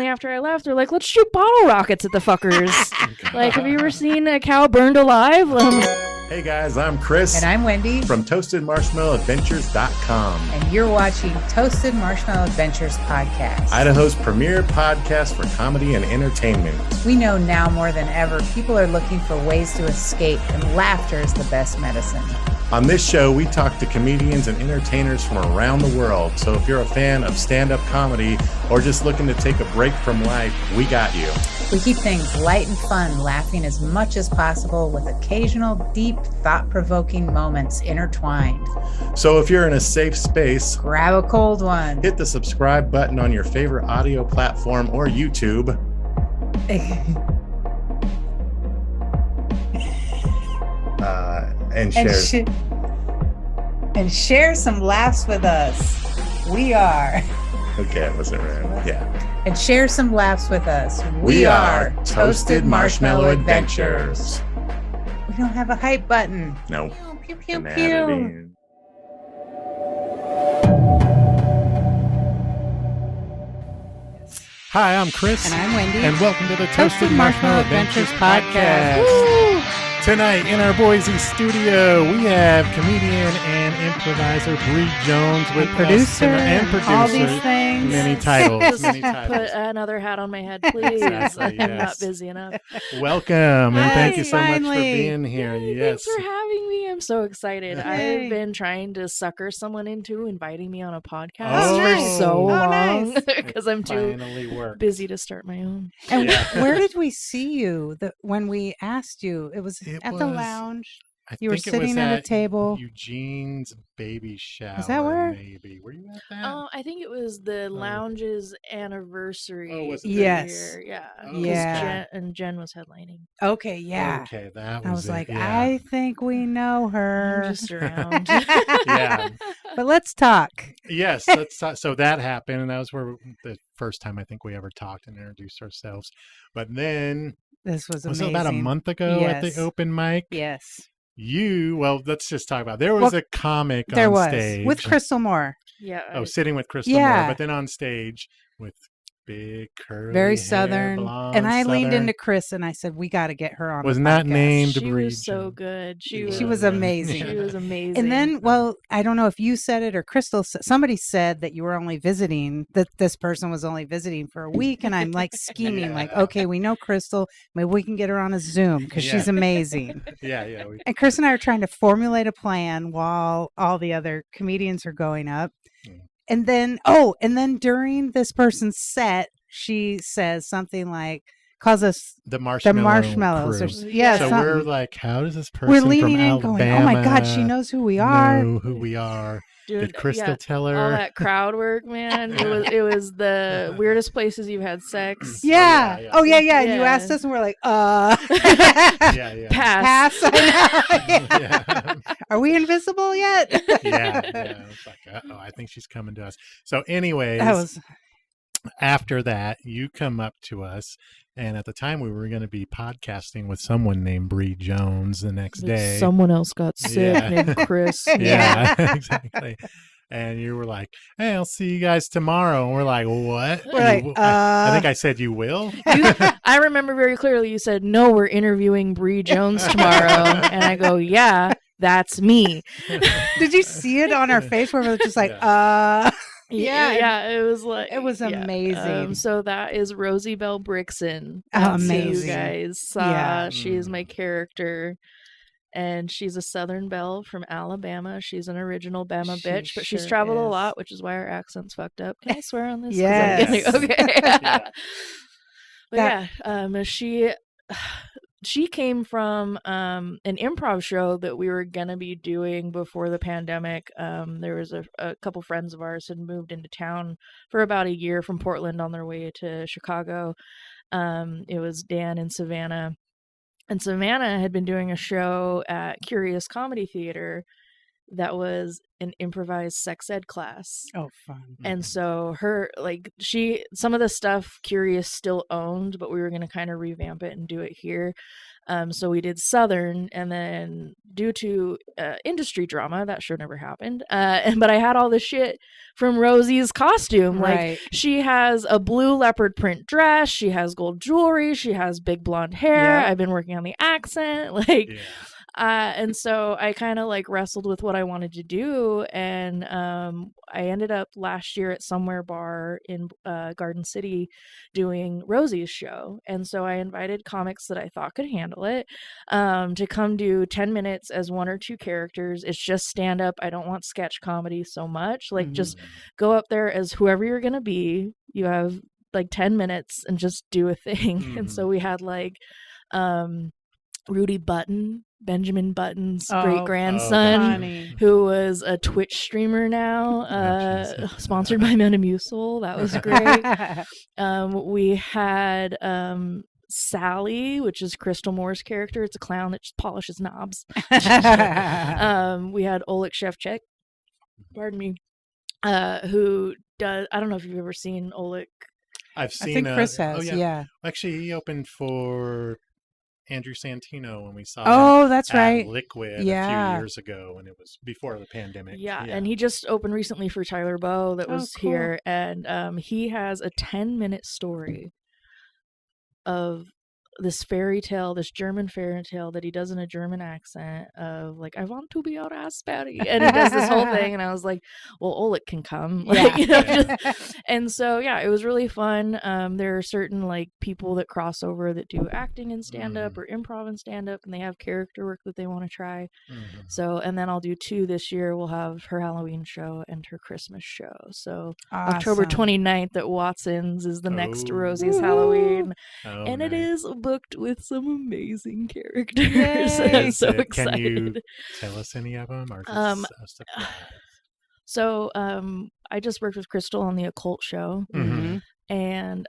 apparently after I left, they're like, let's shoot bottle rockets at the fuckers. Like, have you ever seen a cow burned alive? Hey guys, I'm Chris. And I'm Wendy. From ToastedMarshmallowAdventures.com. And you're watching Toasted Marshmallow Adventures podcast. Idaho's premier podcast for comedy and entertainment. We know now more than ever, people are looking for ways to escape, and laughter is the best medicine. On this show, we talk to comedians and entertainers from around the world. So if you're a fan of stand-up comedy or just looking to take a break from life, we got you. We keep things light and fun, laughing as much as possible with occasional deep, thought-provoking moments intertwined. So if you're in a safe space, grab a cold one. Hit the subscribe button on your favorite audio platform or YouTube. And share some laughs with us. We are. Okay, I wasn't right. Yeah. And share some laughs with us. We are Toasted Marshmallow Adventures. We don't have a hype button. No. Pew, pew, pew. Hi, I'm Chris. And I'm Wendy. And welcome to the Toasted Marshmallow Adventures podcast. Woo! Tonight in our Boise studio, we have comedian and improviser Bree Jones with producer, and producer. All these things. Many titles. Put another hat on my head, please. Exactly, I'm yes. not busy enough. Welcome, and thank you so finally. much for being here. Yes. Thanks for having me. I'm so excited. Yay. I've been trying to sucker someone into inviting me on a podcast Oh, for nice. so long nice. because I'm too Finally worked. busy to start my own. And Yeah. where did we see you when we asked you? It was It at the was- lounge. I You were think it was sitting at a table. Eugene's baby shower. that where? Maybe. Were you at that? I think it was the lounge's anniversary. Oh, was it? Yes. year. Yeah. Oh, 'Cause yeah. Jen was headlining. Okay, yeah. Okay, that was I was it, like, yeah. I think we know her. I'm just around. Yeah. But let's talk. Yes, so that happened, and that was where the first time I think we ever talked and introduced ourselves. But then, This was was amazing. it about a month ago at Yes. the open mic? Yes. Let's just talk about. There was a comic There on was. stage With Crystal Moore. Yeah. Oh, sitting with Crystal Yeah. Moore, but then on stage with big curly Very hair, southern. blonde, And I leaned southern. into Chris and I said, we got to get her on Was the not podcast. named She Bree was so Jones. good. She was amazing. She was amazing. And then, well, I don't know if you said it or Crystal, somebody said that you were only visiting, that this person was only visiting for a week. And I'm like scheming, like, okay, we know Crystal. Maybe we can get her on a Zoom because Yeah. she's amazing. Yeah. And Chris and I are trying to formulate a plan while all the other comedians are going up. Mm. And then during this person's set, she says something like, calls us The the marshmallows. marshmallows. Or, yeah, So something. we're like, how does this person We're leaning from in Alabama going, oh my God, she knows who we are. know who we are? Dude, Did Crystal yeah, tell all her? that crowd work, man. It was the weirdest places you've had sex. Yeah. yeah. Oh, yeah. And you Yeah. asked us and we're like, Yeah. Pass. pass. I know. Yeah. Are we invisible yet? yeah. It's like, uh-oh, I think she's coming to us. So anyways, That was, after that, you come up to us, and at the time we were going to be podcasting with someone named Bree Jones the next day. Someone else got sick Yeah. named Chris. Yeah, exactly. And you were like, hey, I'll see you guys tomorrow. And we're like, what? We're like, I think I said you will. I remember very clearly you said, no, we're interviewing Bree Jones tomorrow. And I go, yeah, that's me. did you see it on our face where we were just like, Yeah, it was like It was amazing. So that is Rosie Bell Brixon. Oh, That's who amazing. You guys saw. Yeah. She is my character. And she's a Southern belle from Alabama. She's an original Bama She bitch, but she's sure traveled a is. lot, which is why her accent's fucked up. Can I swear on this? 'Cause I'm Yes. getting- Okay. Yeah. But she came from an improv show that we were gonna be doing before the pandemic. There was a couple friends of ours had moved into town for about a year from Portland on their way to Chicago. It was Dan and Savannah. And Savannah had been doing a show at Curious Comedy Theater, that was an improvised sex ed class. Oh, fun. And so some of the stuff Curious still owned, but we were going to kind of revamp it and do it here. So we did Southern, and then due to industry drama, that show never happened. But I had all this shit from Rosie's costume. Right. Like, she has a blue leopard print dress, she has gold jewelry, she has big blonde hair. Yep. I've been working on the accent. Like, and so I kind of like wrestled with what I wanted to do, and I ended up last year at Somewhere Bar in Garden City doing Rosie's show. And so I invited comics that I thought could handle it to come do 10 minutes as one or two characters. It's just stand up. I don't want sketch comedy so much. Like, just go up there as whoever you're gonna be. You have like 10 minutes and just do a thing. And so we had like Rudy Button, Benjamin Button's great grandson, who was a Twitch streamer now, sponsored by Metamucil. That was great. We had Sally, which is Crystal Moore's character. It's a clown that just polishes knobs. We had Oleg Shevchuk, pardon me, who does, I don't know if you've ever seen Oleg. I've seen. I think Chris has. Oh, yeah. Actually, he opened for Andrew Santino when we saw him that's at right. Liquid a few years ago, and it was before the pandemic. Yeah, and he just opened recently for Tyler Bowe that was here, and he has a 10-minute story of this fairy tale, this German fairy tale that he does in a German accent of like, I want to be your raspberry, and he does this whole thing, and I was like, well, Oleg can come, like, and so it was really fun. There are certain like people that cross over that do acting and stand up or improv and stand up, and they have character work that they want to try. So, and then I'll do 2 this year. We'll have her Halloween show and her Christmas show. So October 29th at Watson's is the next Rosie's Halloween, and it is booked with some amazing characters. I'm so excited. Can you tell us any of them? Or so I just worked with Crystal on the Occult show, and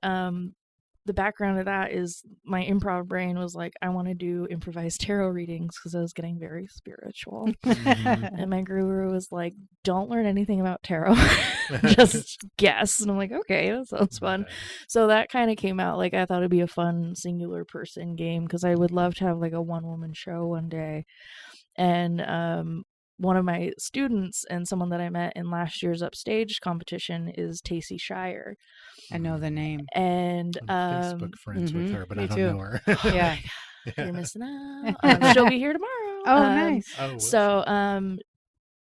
the background of that is my improv brain was like, I want to do improvised tarot readings because I was getting very spiritual. And my guru was like, don't learn anything about tarot, just guess. And I'm like, okay, that sounds fun. So that kind of came out like I thought it'd be a fun singular person game because I would love to have like a one-woman show one day. And one of my students and someone that I met in last year's Upstage competition is Tacey Shire. I know the name. And I'm Facebook friends with her, but I don't know her. Yeah. You're missing out. She'll be here tomorrow. Oh, nice. So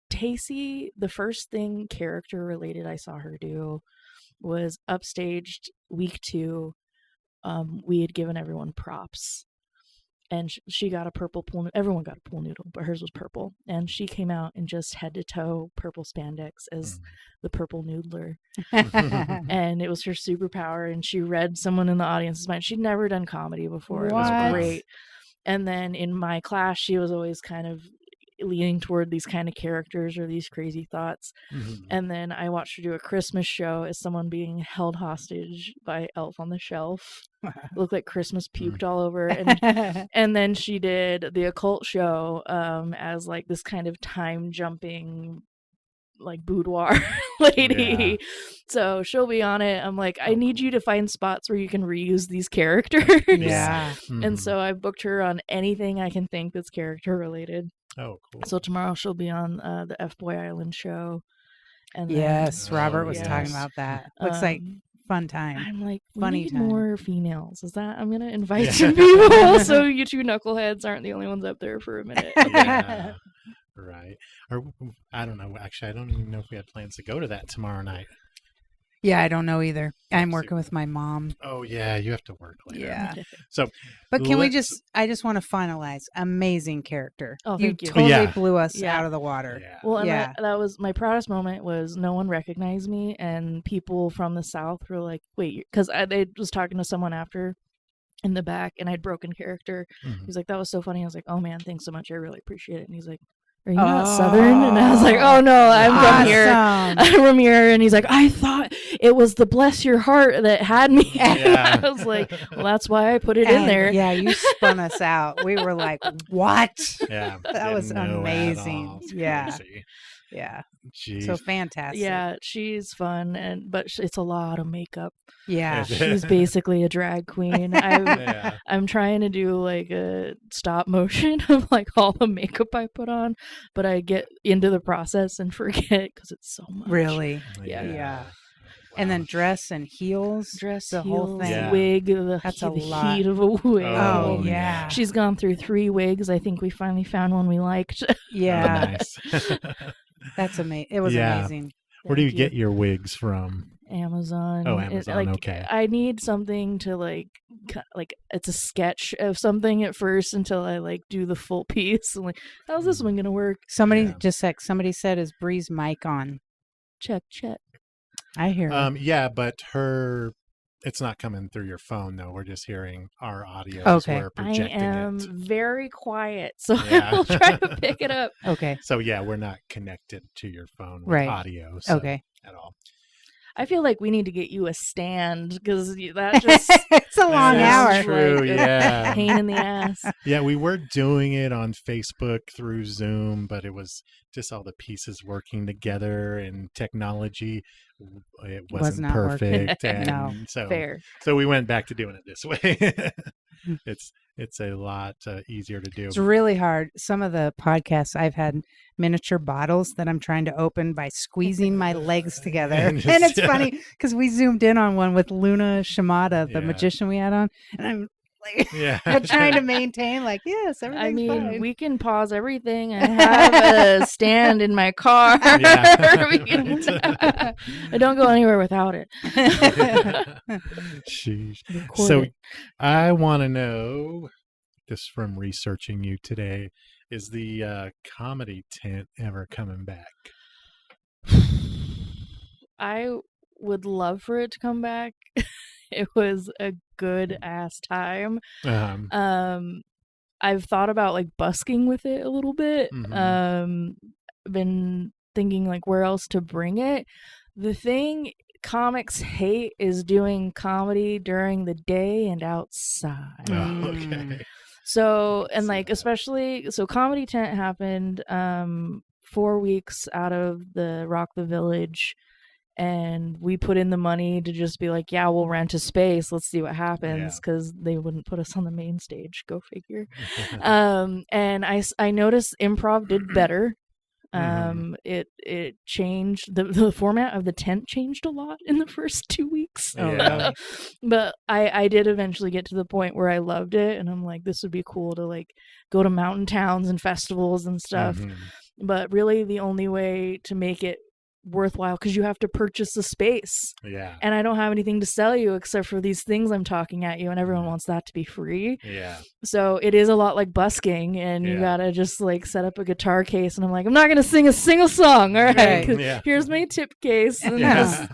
Tacey, the first thing character related I saw her do was Upstaged week 2. We had given everyone props. And she got a purple pool. Everyone got a pool noodle, but hers was purple. And she came out in just head to toe purple spandex as the purple noodler. And it was her superpower. And she read someone in the audience's mind. She'd never done comedy before. It was great. And then in my class, she was always kind of leaning toward these kind of characters or these crazy thoughts. And then I watched her do a Christmas show as someone being held hostage by Elf on the Shelf. It looked like Christmas puked all over. And then she did the Occult show as like this kind of time jumping like boudoir lady. So she'll be on it. I'm like, I need you to find spots where you can reuse these characters. And so I booked her on anything I can think that's character related. Oh, cool. So tomorrow she'll be on the F Boy Island show. And yes, Robert was talking about that. Looks like fun time. I'm like, funny we need time. more females. Is that I'm gonna invite some people so you two knuckleheads aren't the only ones up there for a minute. Right. Or I don't know. Actually, I don't even know if we had plans to go to that tomorrow night. Yeah, I don't know either. I'm working with my mom. Oh yeah, you have to work later. Yeah. So, but I just want to finalize. Amazing character. Oh, thank you. Totally blew us out of the water. Yeah. Well, and that was my proudest moment. Was no one recognized me, and people from the South were like, "Wait," because I was talking to someone after in the back, and I'd broken character. He's like, "That was so funny." I was like, "Oh man, thanks so much. I really appreciate it." And he's like, are you not Southern? And I was like, oh no, I'm from here. Awesome. I'm from here. And he's like, I thought it was the Bless Your Heart that had me. Yeah. I was like, well, that's why I put it in there. Yeah, you spun us out. We were like, what? Yeah. That was didn't know at amazing. all. It's Yeah. crazy. Yeah. Jeez. So fantastic. Yeah, she's fun, but it's a lot of makeup. Yeah. She's basically a drag queen. Yeah. I'm trying to do like a stop motion of like all the makeup I put on, but I get into the process and forget because it's so much. Really? Yeah. And then dress and heels. Dress, the heels, whole thing. Yeah. wig, That's the a lot. heat of a wig. Oh, Oh, yeah. She's gone through 3 wigs. I think we finally found one we liked. Yeah. Oh, nice. That's amazing. It was Yeah. amazing. Where do you Thank get your wigs from? Amazon. Oh, Amazon, like, okay. I need something to like it's a sketch of something at first until I like do the full piece. I'm like, how's this one gonna work? Somebody Yeah. somebody said, is Bree's mic on? Check. I hear her. Yeah, but it's not coming through your phone though. We're just hearing our audio as Okay. we're I projecting am it. very quiet, so Yeah. I will try to pick it up. Okay. So yeah, we're not connected to your phone with Right. audio so, Okay. at all. I feel like we need to get you a stand because that just It's a long sounds hour. like True, a yeah. pain in the ass. Yeah, we were doing it on Facebook through Zoom, but it was just all the pieces working together and technology. It Was wasn't not working. perfect. And No. Fair. So we went back to doing it this way. It's a lot easier to do. It's really hard. Some of the podcasts I've had miniature bottles that I'm trying to open by squeezing my legs together. And And, just- it's funny because we zoomed in on one with Luna Shimada, the Yeah. magician we had on. And I'm like, Yeah. I'm trying to maintain, like, yes, everything's I mean, fine. we can pause everything. I have a stand in my car. Yeah. We can- I don't go anywhere without it. Sheesh. Record So it. I want to know, just from researching you today, is the comedy tent ever coming back? I would love for it to come back. It was a good ass time. I've thought about like busking with it a little bit. Mhm. Been thinking like where else to bring it. The thing comics hate is doing comedy during the day and outside. Oh, okay. So, and see like, that. especially, so Comedy Tent happened 4 weeks out of the Rock the Village, and we put in the money to just be like, yeah, we'll rent a space. Let's see what happens, because they wouldn't put us on the main stage. Go figure. And I noticed Improv did better. It changed, the format of the tent changed a lot in the first 2 weeks. Oh, Yeah. really? But I did eventually get to the point where I loved it, and I'm like, this would be cool to like go to mountain towns and festivals and stuff. Mhm. But really the only way to make it worthwhile, because you have to purchase the space, Yeah. and I don't have anything to sell you except for these things I'm talking at you, and everyone wants that to be free. Yeah. So it is a lot like busking, and you Yeah. gotta just like set up a guitar case, and I'm like, I'm not gonna sing a single song, all right? Right. 'Cause Yeah. here's my tip case, and Yeah.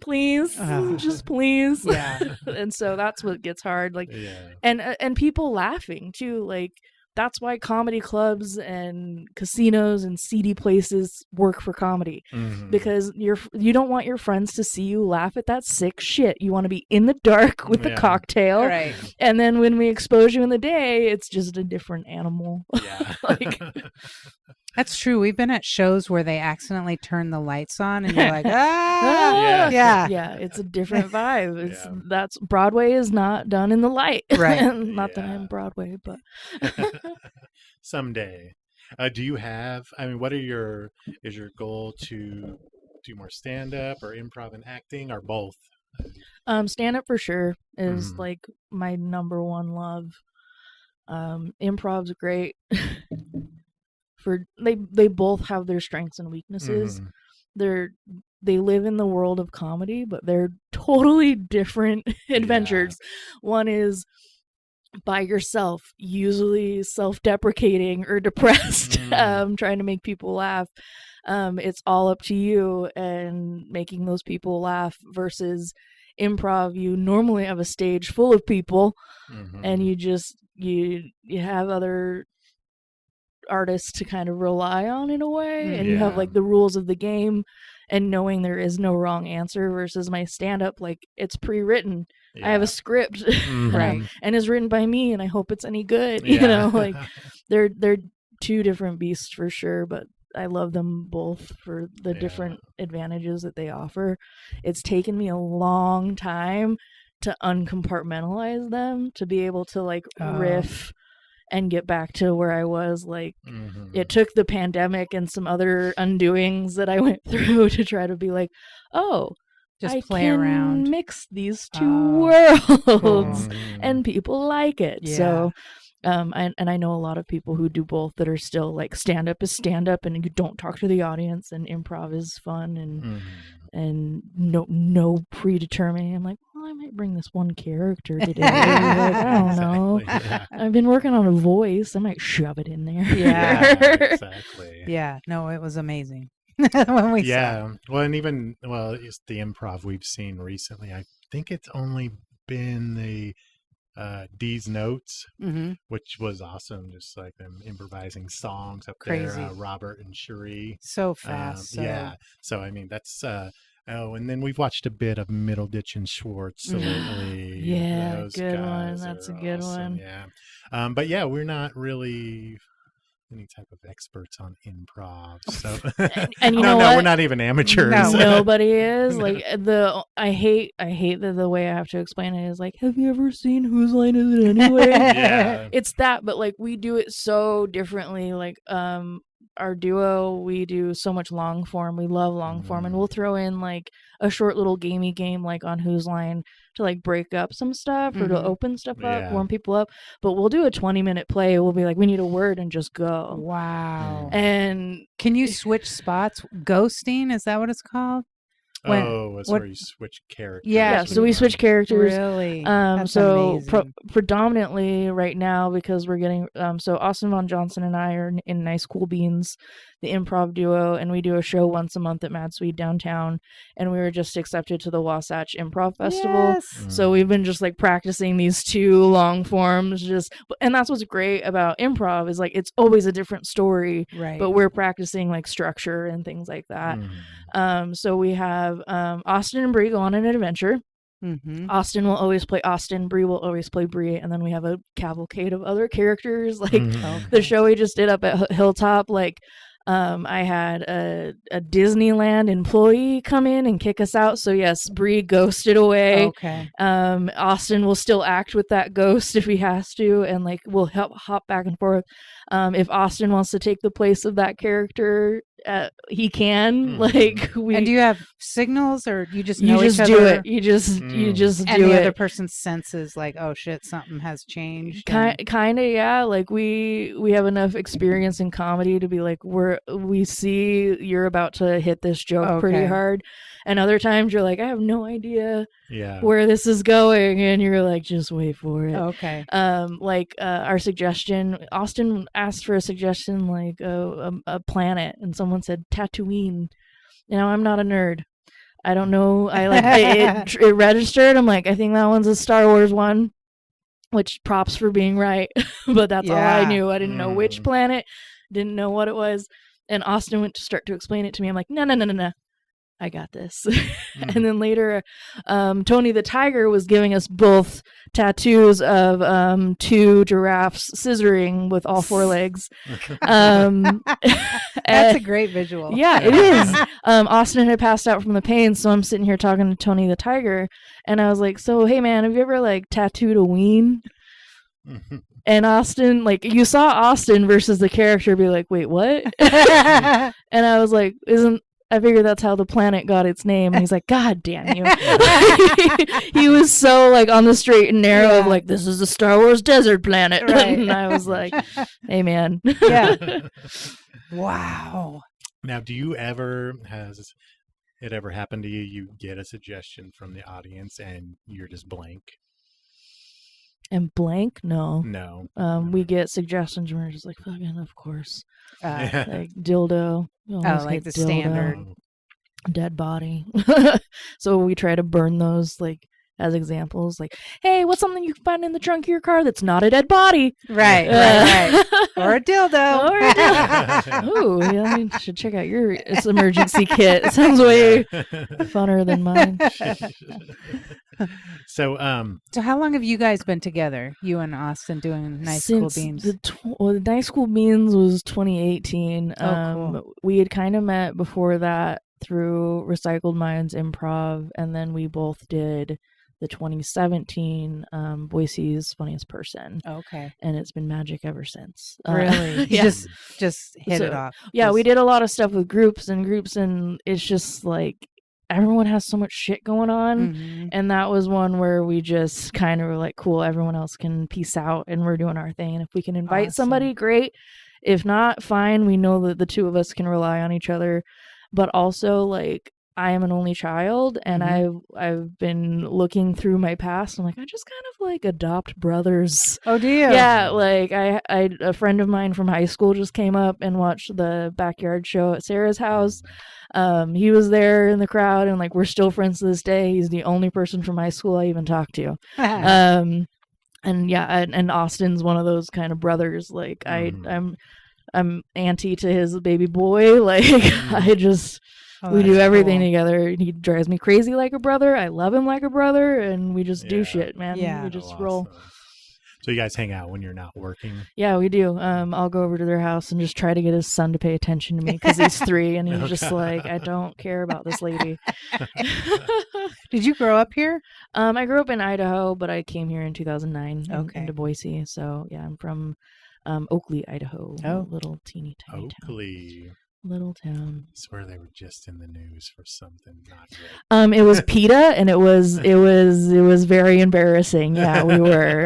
please, just please. Yeah. And so that's what gets hard, like, Yeah. and people laughing too, like that's why comedy clubs and casinos and seedy places work for comedy, Mhm. because you don't want your friends to see you laugh at that sick shit. You want to be in the dark with the Yeah. cocktail, Right. and then when we expose you in the day, it's just a different animal. Yeah. Like, That's true. We've been at shows where they accidentally turn the lights on and you're like, ah, Yeah. yeah. yeah, it's a different vibe. It's Yeah. that's Broadway is not done in the light. Right. Not that Yeah. I'm Broadway, but Someday. Do you have, I mean, is your goal to do more stand up or improv and acting, or both? stand up for sure is Mhm. like my number one love. Improv's great. They both have their strengths and weaknesses. Mhm. They live in the world of comedy, but they're totally different adventures. One is by yourself, usually self-deprecating or depressed, trying to make people laugh. It's all up to you and making those people laugh, versus improv, you normally have a stage full of people, Mhm. and you have other artist to kind of rely on in a way, and you have Yeah. like the rules of the game and knowing there is no wrong answer versus my stand-up, like it's pre-written. I have a script Right. and it's written by me and I hope it's any good. Yeah. You know, like they're two different beasts for sure, but I love them both for the different advantages that they offer. It's taken me a long time to uncompartmentalize them, to be able to like riff and get back to where I was. Like it took the pandemic and some other undoings that I went through to try to be like, oh, Just I play can around. mix these two worlds Cool. and people like it. Yeah. So and I know a lot of people who do both that are still like stand up is stand up and you don't talk to the audience, and improv is fun and no predetermining. I'm like, well, I might bring this one character today. Like, I don't know. Yeah. I've been working on a voice. I might shove it in there. Yeah. Exactly. Yeah. No, it was amazing. When we saw it. Well, and even it's the improv we've seen recently. I think it's only been the D's Notes, which was awesome. Just like them improvising songs up Crazy. there, Robert and Cherie. So fast. Yeah. So I mean, that's and then we've watched a bit of Middleditch and Schwartz lately. Yeah, Those good one. guys That's a are good awesome, one. Yeah. But yeah, we're not really any type of experts on improv. So And you no, know no, what? we're not even amateurs. No. Nobody is. Like I hate the way I have to explain it is like, have you ever seen Whose Line Is It Anyway? Yeah. It's that, but like we do it so differently. Like our duo, we do so much long form. We love long form, and we'll throw in like a short little gamey game like on Whose Line to like break up some stuff or to open stuff up, warm people up. But we'll do a 20-minute play. We'll be like, we need a word and just go. Wow. And Can you switch spots? Ghosting, is that what it's called? That's where you switch characters. Yeah, so we switch characters. Really? That's So amazing. predominantly right now, because we're getting so Austin Von Johnson and I are in Nice Cool Beans, the improv duo, and we do a show once a month at Mad Swede downtown, and we were just accepted to the Wasatch Improv Festival. Yes. So we've been just like practicing these two long forms, and that's what's great about improv is like it's always a different story, Right. but we're practicing like structure and things like that. So we have Austin and Bree go on an adventure. Austin will always play Austin, Bree will always play Bree, and then we have a cavalcade of other characters. Like the show we just did up at Hilltop, like I had a Disneyland employee come in and kick us out. So yes, Bree ghosted away. Okay. Austin will still act with that ghost if he has to, and like we'll hop back and forth. If Austin wants to take the place of that character, he can. Like And do you have signals, or you just know just each do other? it. You just And do the it. other person senses like, oh shit, something has changed. Kind of, yeah. Like we have enough experience in comedy to be like, we see you're about to hit this joke pretty hard, and other times you're like, I have no idea where this is going, and you're like, just wait for it. Okay. Our suggestion, Austin asked for a suggestion like a planet, and someone said Tatooine. Now I'm not a nerd. I don't know. I like it registered. I'm like, I think that one's a Star Wars one, which props for being right. But that's all I knew. I didn't know which planet, didn't know what it was. And Austin went to start to explain it to me. I'm like, no. I got this. And then later, Tony the Tiger was giving us both tattoos of 2 giraffes scissoring with all 4 legs. That's a great visual. Yeah, it is. Austin had passed out from the pain, so I'm sitting here talking to Tony the Tiger, and I was like, so, hey, man, have you ever, like, tattooed a ween? And Austin, like, you saw Austin versus the character be like, wait, what? And I was like, I figured that's how the planet got its name. And he's like, God damn you. He was so like on the straight and narrow of like, this is a Star Wars desert planet. Right. And I was like, hey man. Yeah. Wow. Now, has it ever happened to you? You get a suggestion from the audience and you're just blank. And blank? No. No. We get suggestions and we're just like, fucking, of course. Yeah. Like dildo. Like the standard. Dead body. So we try to burn those like as examples. Like, hey, what's something you can find in the trunk of your car that's not a dead body? Right. Or a dildo. Or a dildo. Ooh, yeah, I should check out your emergency kit. It sounds way funner than mine. So how long have you guys been together? You and Austin doing Nice Cool Beans? The Nice Cool Beans was 2018. Cool. We had kind of met before that through Recycled Minds Improv, and then we both did the 2017 Boise's Funniest Person. Okay. And it's been magic ever since. Really? Yeah. Just hit it off. Yeah, we did a lot of stuff with groups, and it's just like everyone has so much shit going on. Mm-hmm. And that was one where we just kind of were like, cool, everyone else can peace out and we're doing our thing. And if we can invite somebody, great. If not, fine. We know that the two of us can rely on each other. But also, like, I am an only child, and I've been looking through my past. I'm like, I just kind of like adopt brothers. Oh, do you? Yeah, like I a friend of mine from high school just came up and watched the backyard show at Sarah's house. He was there in the crowd, and like we're still friends to this day. He's the only person from high school I even talk to. And yeah, and Austin's one of those kind of brothers. Like I'm auntie to his baby boy. Like we do everything together. He drives me crazy like a brother. I love him like a brother, and we just do shit, man. Yeah. We just roll. So you guys hang out when you're not working? Yeah, we do. I'll go over to their house and just try to get his son to pay attention to me because he's 3, and he's just like, I don't care about this lady. Did you grow up here? I grew up in Idaho, but I came here in 2009 into Boise. So yeah, I'm from Oakley, Idaho. Little teeny tiny Oakley. town. Little town. I swear they were just in the news for something not good. It was PETA, and it was very embarrassing. Yeah, we were.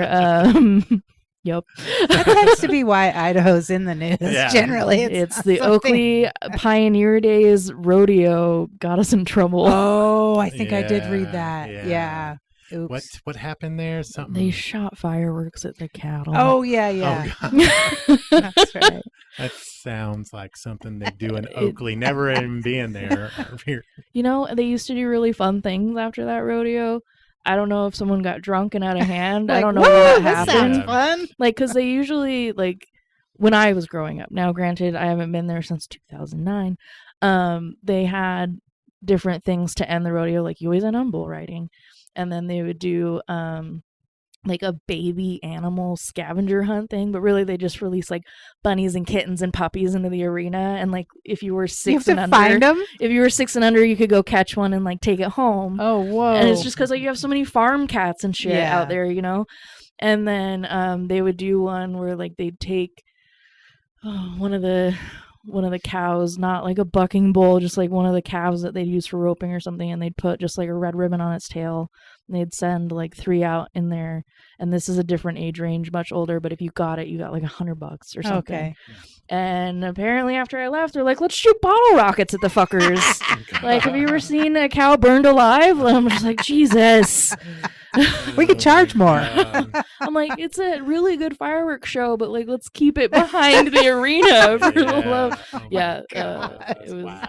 Yep. That tends to be why Idaho's in the news. Yeah. Generally, it's the Oakley Pioneer Days rodeo got us in trouble. Oh, I think I did read that. Yeah. Oops. What happened there? Something they shot fireworks at the cattle. Oh yeah. Oh, That's right. That sounds like something they do in Oakley. Never even being there. You know, they used to do really fun things after that rodeo. I don't know if someone got drunk and out of hand. Like, I don't know what happened. That sounds fun. Like, because they usually, like, when I was growing up. Now, granted, I haven't been there since 2009. They had different things to end the rodeo, like you always end on bull riding. And then they would do like a baby animal scavenger hunt thing, but really they just release like bunnies and kittens and puppies into the arena. And like if you were 6 and under, find them? If you were 6 and under, you could go catch one and like take it home. Oh, whoa! And it's just because like you have so many farm cats and shit out there, you know. And then they would do one where like they'd take one of the cows, not like a bucking bull, just like one of the calves that they'd use for roping or something, and they'd put just like a red ribbon on its tail, and they'd send like 3 out in there. And this is a different age range, much older, but if you got it, you got like $100 or something. Okay. And apparently after I left, they're like, let's shoot bottle rockets at the fuckers. Like, have you ever seen a cow burned alive? And I'm just like, Jesus. We could charge more. I'm like, it's a really good fireworks show, but like, let's keep it behind the arena for the love. It was. Wow.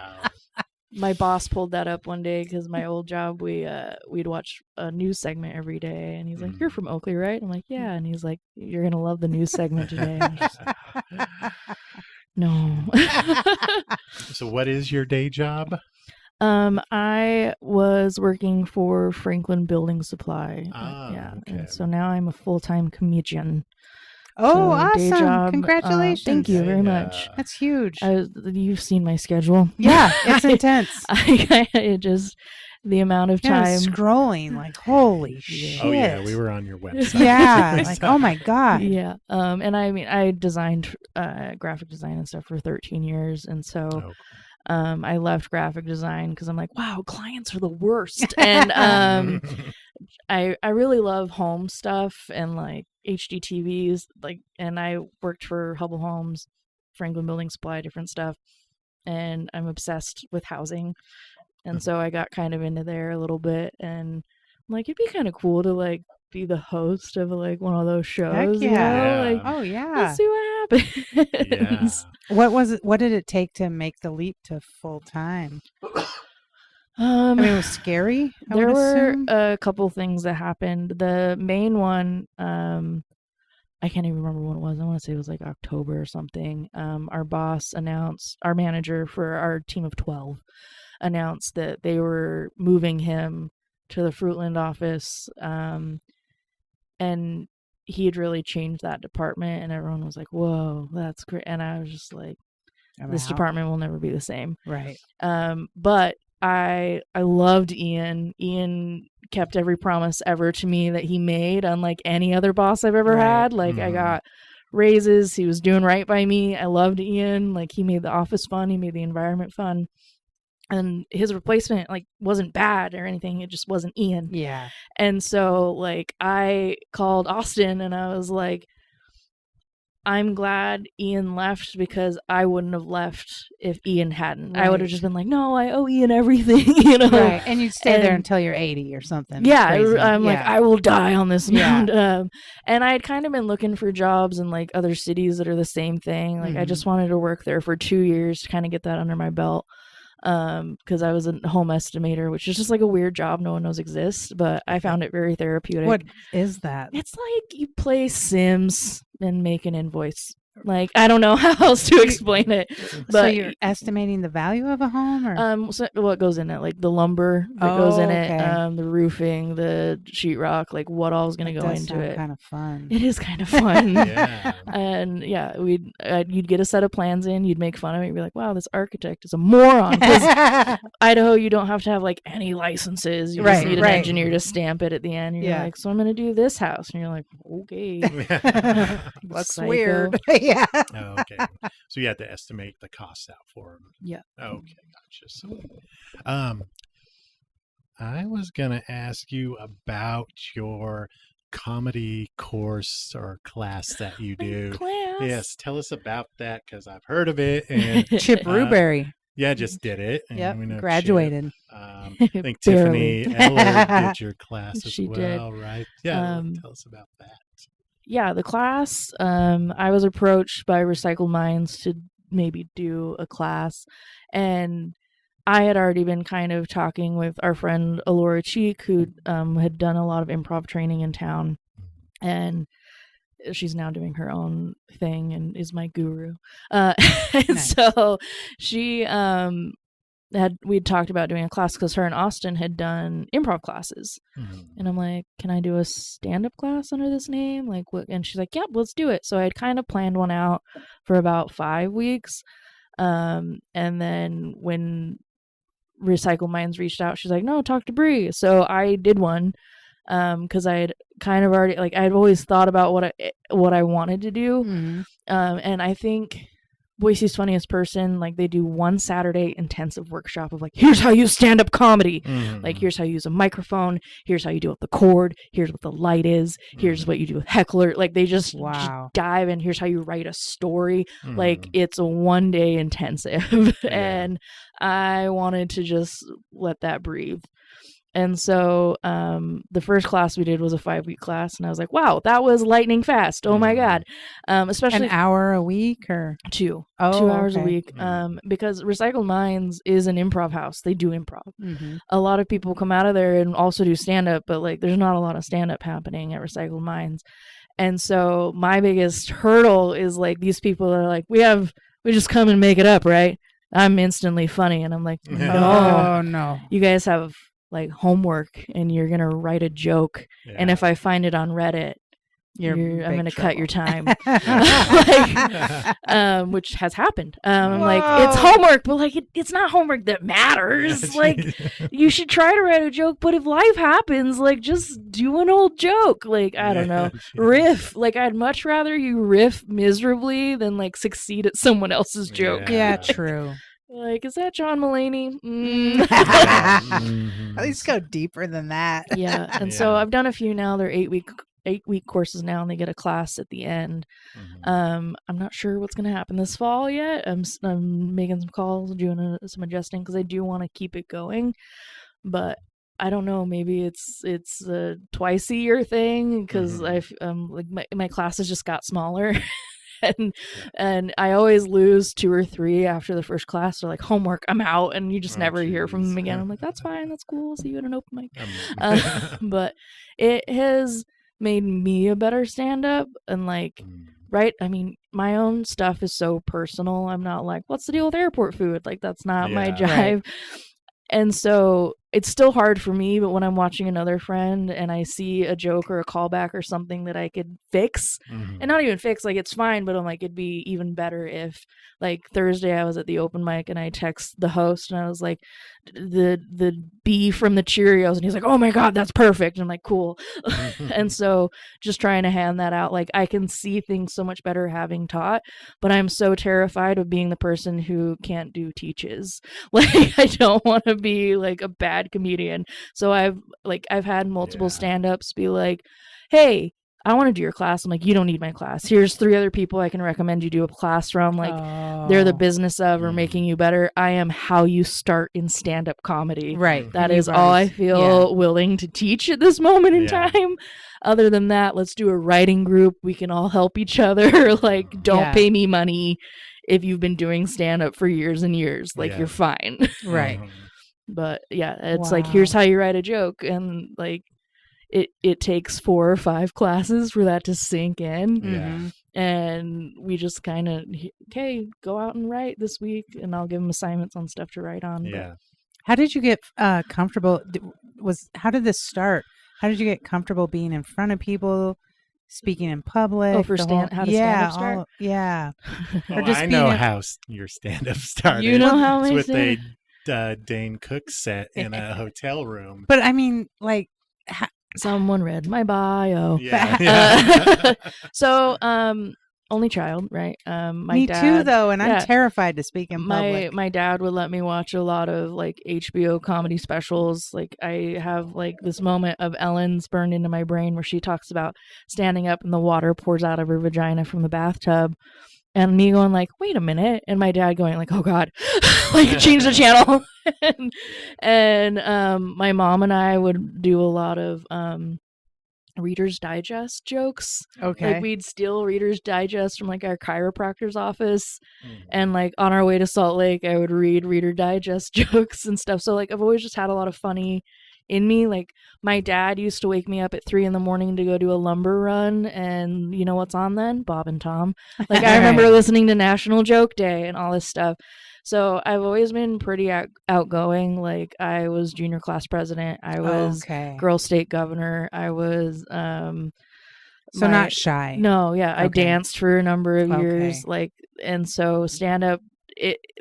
My boss pulled that up one day because my old job, we'd watch a news segment every day, and he's like, "You're from Oakley, right?" I'm like, "Yeah," and he's like, "You're gonna love the news segment today." I'm just like, no. So, what is your day job? I was working for Franklin Building Supply. Okay. And so now I'm a full-time comedian. Oh, So, day awesome! job, Congratulations. thank you very much. That's huge. You've seen my schedule. Yeah, it's intense. It just the amount of Yeah, time scrolling, like holy shit. Oh yeah, we were on your website. Yeah, like oh my god. Yeah. And I mean, I designed graphic design and stuff for 13 years, and so I left graphic design because I'm like, wow, clients are the worst. And I really love home stuff and like HGTVs, like, and I worked for Hubble Homes, Franklin Building Supply, different stuff, and I'm obsessed with housing, and so I got kind of into there a little bit, and I'm like, it'd be kind of cool to like be the host of like one of those shows. Heck You know? Like, Oh yeah. let's see what happens. What was it? What did it take to make the leap to full time? I mean, it was scary. There were a couple things that happened. The main one, I can't even remember when it was. I want to say it was like October or something. Our boss announced, our manager for our team of 12 announced that they were moving him to the Fruitland office. And he had really changed that department, and everyone was like, whoa, that's great. And I was just like, this department will never be the same. Right. But I loved Ian. Ian kept every promise ever to me that he made, unlike any other boss I've ever had. Like, I got raises. He was doing right by me. I loved Ian. Like, he made the office fun. He made the environment fun. And his replacement, like, wasn't bad or anything. It just wasn't Ian. Yeah. And so, like, I called Austin and I was like, I'm glad Ian left because I wouldn't have left if Ian hadn't. Right. I would have just been like, no, I owe Ian everything, you know? Right. And you'd stay there until you're 80 or something. Yeah. I'm like, I will die on this mound. Yeah. And I had kind of been looking for jobs in like other cities that are the same thing. Like, I just wanted to work there for 2 years to kind of get that under my belt. Because I was a home estimator, which is just like a weird job no one knows exists, but I found it very therapeutic. What is that? It's like you play Sims and make an invoice. Like, I don't know how else to explain it. But so you're estimating the value of a home, or so what goes in it? Like the lumber that goes in okay. it, the roofing, the sheetrock, like what all is going to go into it. Kind of fun. It is kind of fun. Yeah. And yeah, you'd get a set of plans in, you'd make fun of it, you'd be like, wow, this architect is a moron. Because Idaho, you don't have to have like any licenses. You just need an engineer to stamp it at the end. You're like, so I'm going to do this house. And you're like, okay. That's Psycho. weird. Yeah. Oh, okay. So you had to estimate the costs out for them. Yeah. Okay, gotcha. So, I was gonna ask you about your comedy course or class that you do. Class. Yes, tell us about that because I've heard of it. And Chip Rubery. yeah, just did it. And Yep, we know graduated. Chip. I think Tiffany Eller did your class as She well, did. right? Yeah, tell us about that. Yeah, the class, I was approached by Recycled Minds to maybe do a class, and I had already been kind of talking with our friend Alora Cheek, who had done a lot of improv training in town, and she's now doing her own thing and is my guru. Nice. So she we'd talked about doing a class because her and Austin had done improv classes. And I'm like, can I do a stand-up class under this name? Like, what? And she's like, yep, let's do it. So I had kind of planned one out for about 5 weeks. And then when Recycle Minds reached out, she's like, no, talk to Bree. So I did one because I had kind of already, like, I'd always thought about what I wanted to do. And I think Boise's Funniest Person, like, they do one Saturday intensive workshop of like, here's how you stand up comedy. Like, here's how you use a microphone, here's how you do it with the cord, here's what the light is, here's what you do with heckler. Like, they just dive in. Here's how you write a story. Like, it's a 1 day intensive. And I wanted to just let that breathe. And so the first class we did was a 5-week class, and I was like, wow, that was lightning fast. Oh my God. Especially an hour a week or 2 hours a week. Because Recycled Minds is an improv house. They do improv. A lot of people come out of there and also do stand-up, but like there's not a lot of stand-up happening at Recycled Minds. And so my biggest hurdle is like these people are like, we just come and make it up, right? I'm instantly funny. And I'm like, no. You guys have like homework and you're gonna write a joke, and if I find it on Reddit, I'm gonna cut your time. Like, which has happened. I'm like, it's homework, but like it's not homework that matters. Like, you should try to write a joke, but if life happens, like, just do an old joke. Like, I don't know, riff. Like, I'd much rather you riff miserably than like succeed at someone else's joke. Yeah, true. Like, is that John Mulaney? At least go deeper than that. Yeah. And so I've done a few now. They're 8-week courses now, and they get a class at the end. I'm not sure what's going to happen this fall yet. I'm making some calls, doing some adjusting because I do want to keep it going. But I don't know. Maybe it's a twice a year thing because I've like my classes just got smaller. and I always lose 2 or 3 after the first class. They're like, homework, I'm out, and you just never hear from them again. I'm like, that's fine, that's cool. See you at an open mic. But it has made me a better stand-up, and like, right? I mean, my own stuff is so personal. I'm not like, what's the deal with airport food? Like, that's not my jive. Right. And so it's still hard for me, but when I'm watching another friend and I see a joke or a callback or something that I could fix, and not even fix, like, it's fine, but I'm like, it'd be even better if, like, Thursday I was at the open mic and I text the host and I was like, the B from the Cheerios, and he's like, oh my God, that's perfect. And I'm like, cool. And so just trying to hand that out, like, I can see things so much better having taught, but I'm so terrified of being the person who can't do teaches. Like, I don't want to be like a bad comedian. So I've had multiple stand-ups be like, hey, I want to do your class. I'm like, you don't need my class. Here's 3 other people I can recommend you do a class from. Like, they're the business of or making you better. I am how you start in stand-up comedy. Right. That is all I feel willing to teach at this moment in time. Other than that, let's do a writing group. We can all help each other. Like, don't pay me money if you've been doing stand-up for years and years. Like, you're fine. Right. But yeah, it's like, here's how you write a joke. And like, it takes 4 or 5 classes for that to sink in. And we just kind of, okay, go out and write this week, and I'll give them assignments on stuff to write on. But how did you get comfortable? How did this start? How did you get comfortable being in front of people, speaking in public? Oh, for stand up start? Or just I know how your stand-up started. You know how it's with a Dane Cook set in a hotel room. But I mean, like, someone read my bio. So, only child, right? My me dad, too, though, and I'm terrified to speak in public. My dad would let me watch a lot of like HBO comedy specials. Like, I have like this moment of Ellen's burned into my brain where she talks about standing up and the water pours out of her vagina from the bathtub. And me going like, wait a minute. And my dad going like, oh God, like change the channel. and my mom and I would do a lot of Reader's Digest jokes. Okay. Like, we'd steal Reader's Digest from like our chiropractor's office. And like on our way to Salt Lake, I would read Reader Digest jokes and stuff. So like, I've always just had a lot of funny in me. Like, my dad used to wake me up at 3 a.m. to go do a lumber run, and you know what's on then? Bob and Tom. Like, I remember listening to National Joke Day and all this stuff. So I've always been pretty outgoing. Like, I was junior class president. I was girl state governor. I was so not shy. No, I danced for a number of years. Like, and so stand up,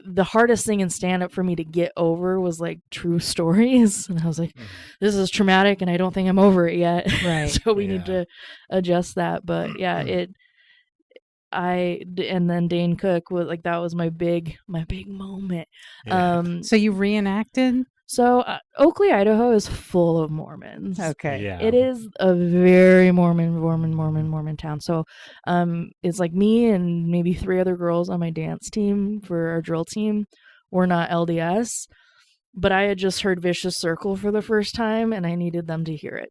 the hardest thing in stand-up for me to get over was like true stories, and I was like, this is traumatic and I don't think I'm over it yet. Right. So we need to adjust that. But and then Dane Cook was like, that was my big moment. So you reenacted? So Oakley, Idaho is full of Mormons. Okay. Yeah. It is a very Mormon town. So it's like me and maybe 3 other girls on my dance team for our drill team. We're not LDS, but I had just heard Vicious Circle for the first time and I needed them to hear it.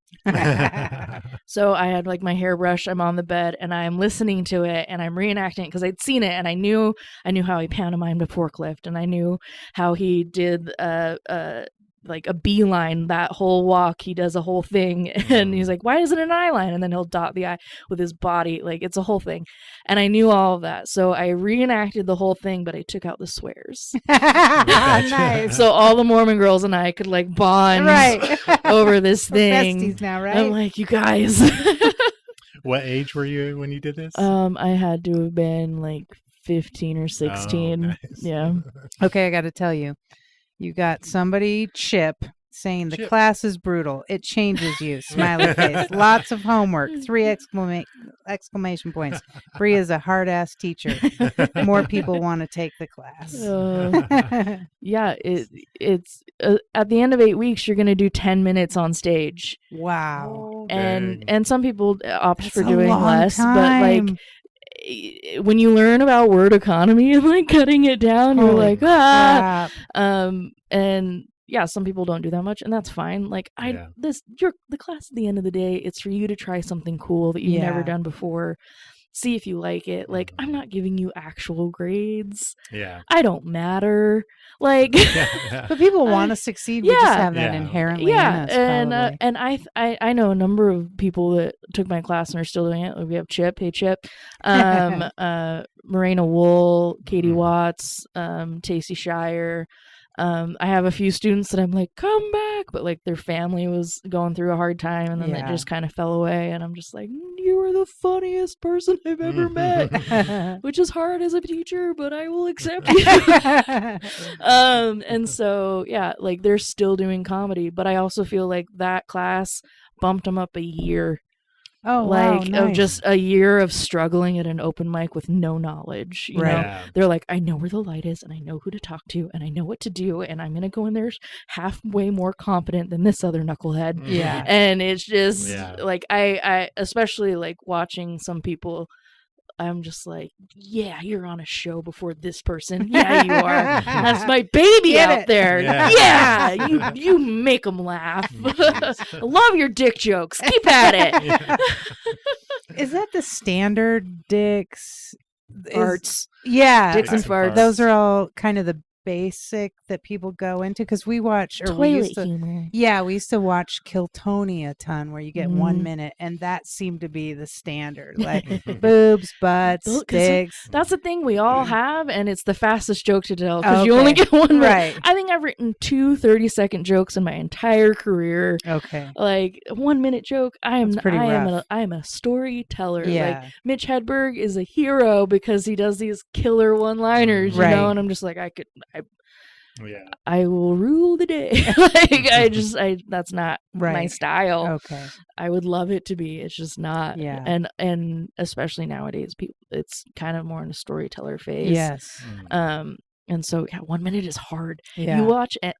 So I had like my hairbrush, I'm on the bed and I'm listening to it and I'm reenacting it because I'd seen it and I knew how he pantomimed a forklift, and I knew how he did like a beeline that whole walk. He does a whole thing and he's like, why isn't it an eye line? And then he'll dot the eye with his body. Like, it's a whole thing. And I knew all of that. So I reenacted the whole thing, but I took out the swears. Nice. So all the Mormon girls and I could like bond over this thing. Besties now, right? I'm like, you guys. What age were you when you did this? I had to have been like 15 or 16. Oh, nice. Yeah. Okay, I got to tell you. You got somebody, Chip, saying the class is brutal. It changes you. Smiley face. Lots of homework. 3 exclamation points. Bree is a hard-ass teacher. More people want to take the class. It's at the end of 8 weeks, you're going to do 10 minutes on stage. Wow. And some people opt for doing less, but like, when you learn about word economy and like cutting it down, you're like, crap. And some people don't do that much, and that's fine. Like, the class at the end of the day, it's for you to try something cool that you've never done before. see if you like it. Like, I'm not giving you actual grades. Yeah. I don't matter. Like, But people want to succeed. We just have that Yeah. inherently in us, probably. and I know a number of people that took my class and are still doing it. Like, we have Chip, hey Chip, Morena Wool, Katie Watts, Tacey Shire. I have a few students that I'm like, come back, but like their family was going through a hard time, and then it just kind of fell away. And I'm just like, you are the funniest person I've ever met, which is hard as a teacher, but I will accept you. And so yeah, like they're still doing comedy, but I also feel like that class bumped them up a year. Oh, like wow, of nice. just a year of struggling at an open mic with no knowledge. You know, Yeah. they're like, I know where the light is, and I know who to talk to, and I know what to do, and I'm gonna go in there halfway more confident than this other knucklehead. Yeah. And it's just Yeah. like I especially like watching some people. I'm just like, yeah, you're on a show before this person. Yeah, you are. That's my baby Get out it. there. Yeah. You make them laugh. I love your dick jokes. Keep at it. Is that the standard dicks? Farts. Yeah. Dicks and Dicks and farts. farts. Those are all kind of the basic that people go into, because we watch, or we Toilet used to, humor. yeah, we used to watch Kill Tony a ton, where you get 1 Mhm. minute, and that seemed to be the standard, like boobs, butts, Well, 'cause dicks. That's the thing we all have, and it's the fastest joke to tell because you only Okay. get 1 minute. Right. I think I've written 2 30-second jokes in my entire career. Okay. Like 1 minute joke, I am That's pretty rough. I am a storyteller. Like Yeah. Mitch Hedberg is a hero because he does these killer one-liners, you Right. know. And I'm just like, Yeah. I will rule the day. Like that's not my Right. style. Okay. I would love it to be. It's just not. Yeah. And especially nowadays, people, it's kind of more in a storyteller phase. Yes. And so yeah, 1 minute is hard. Yeah. You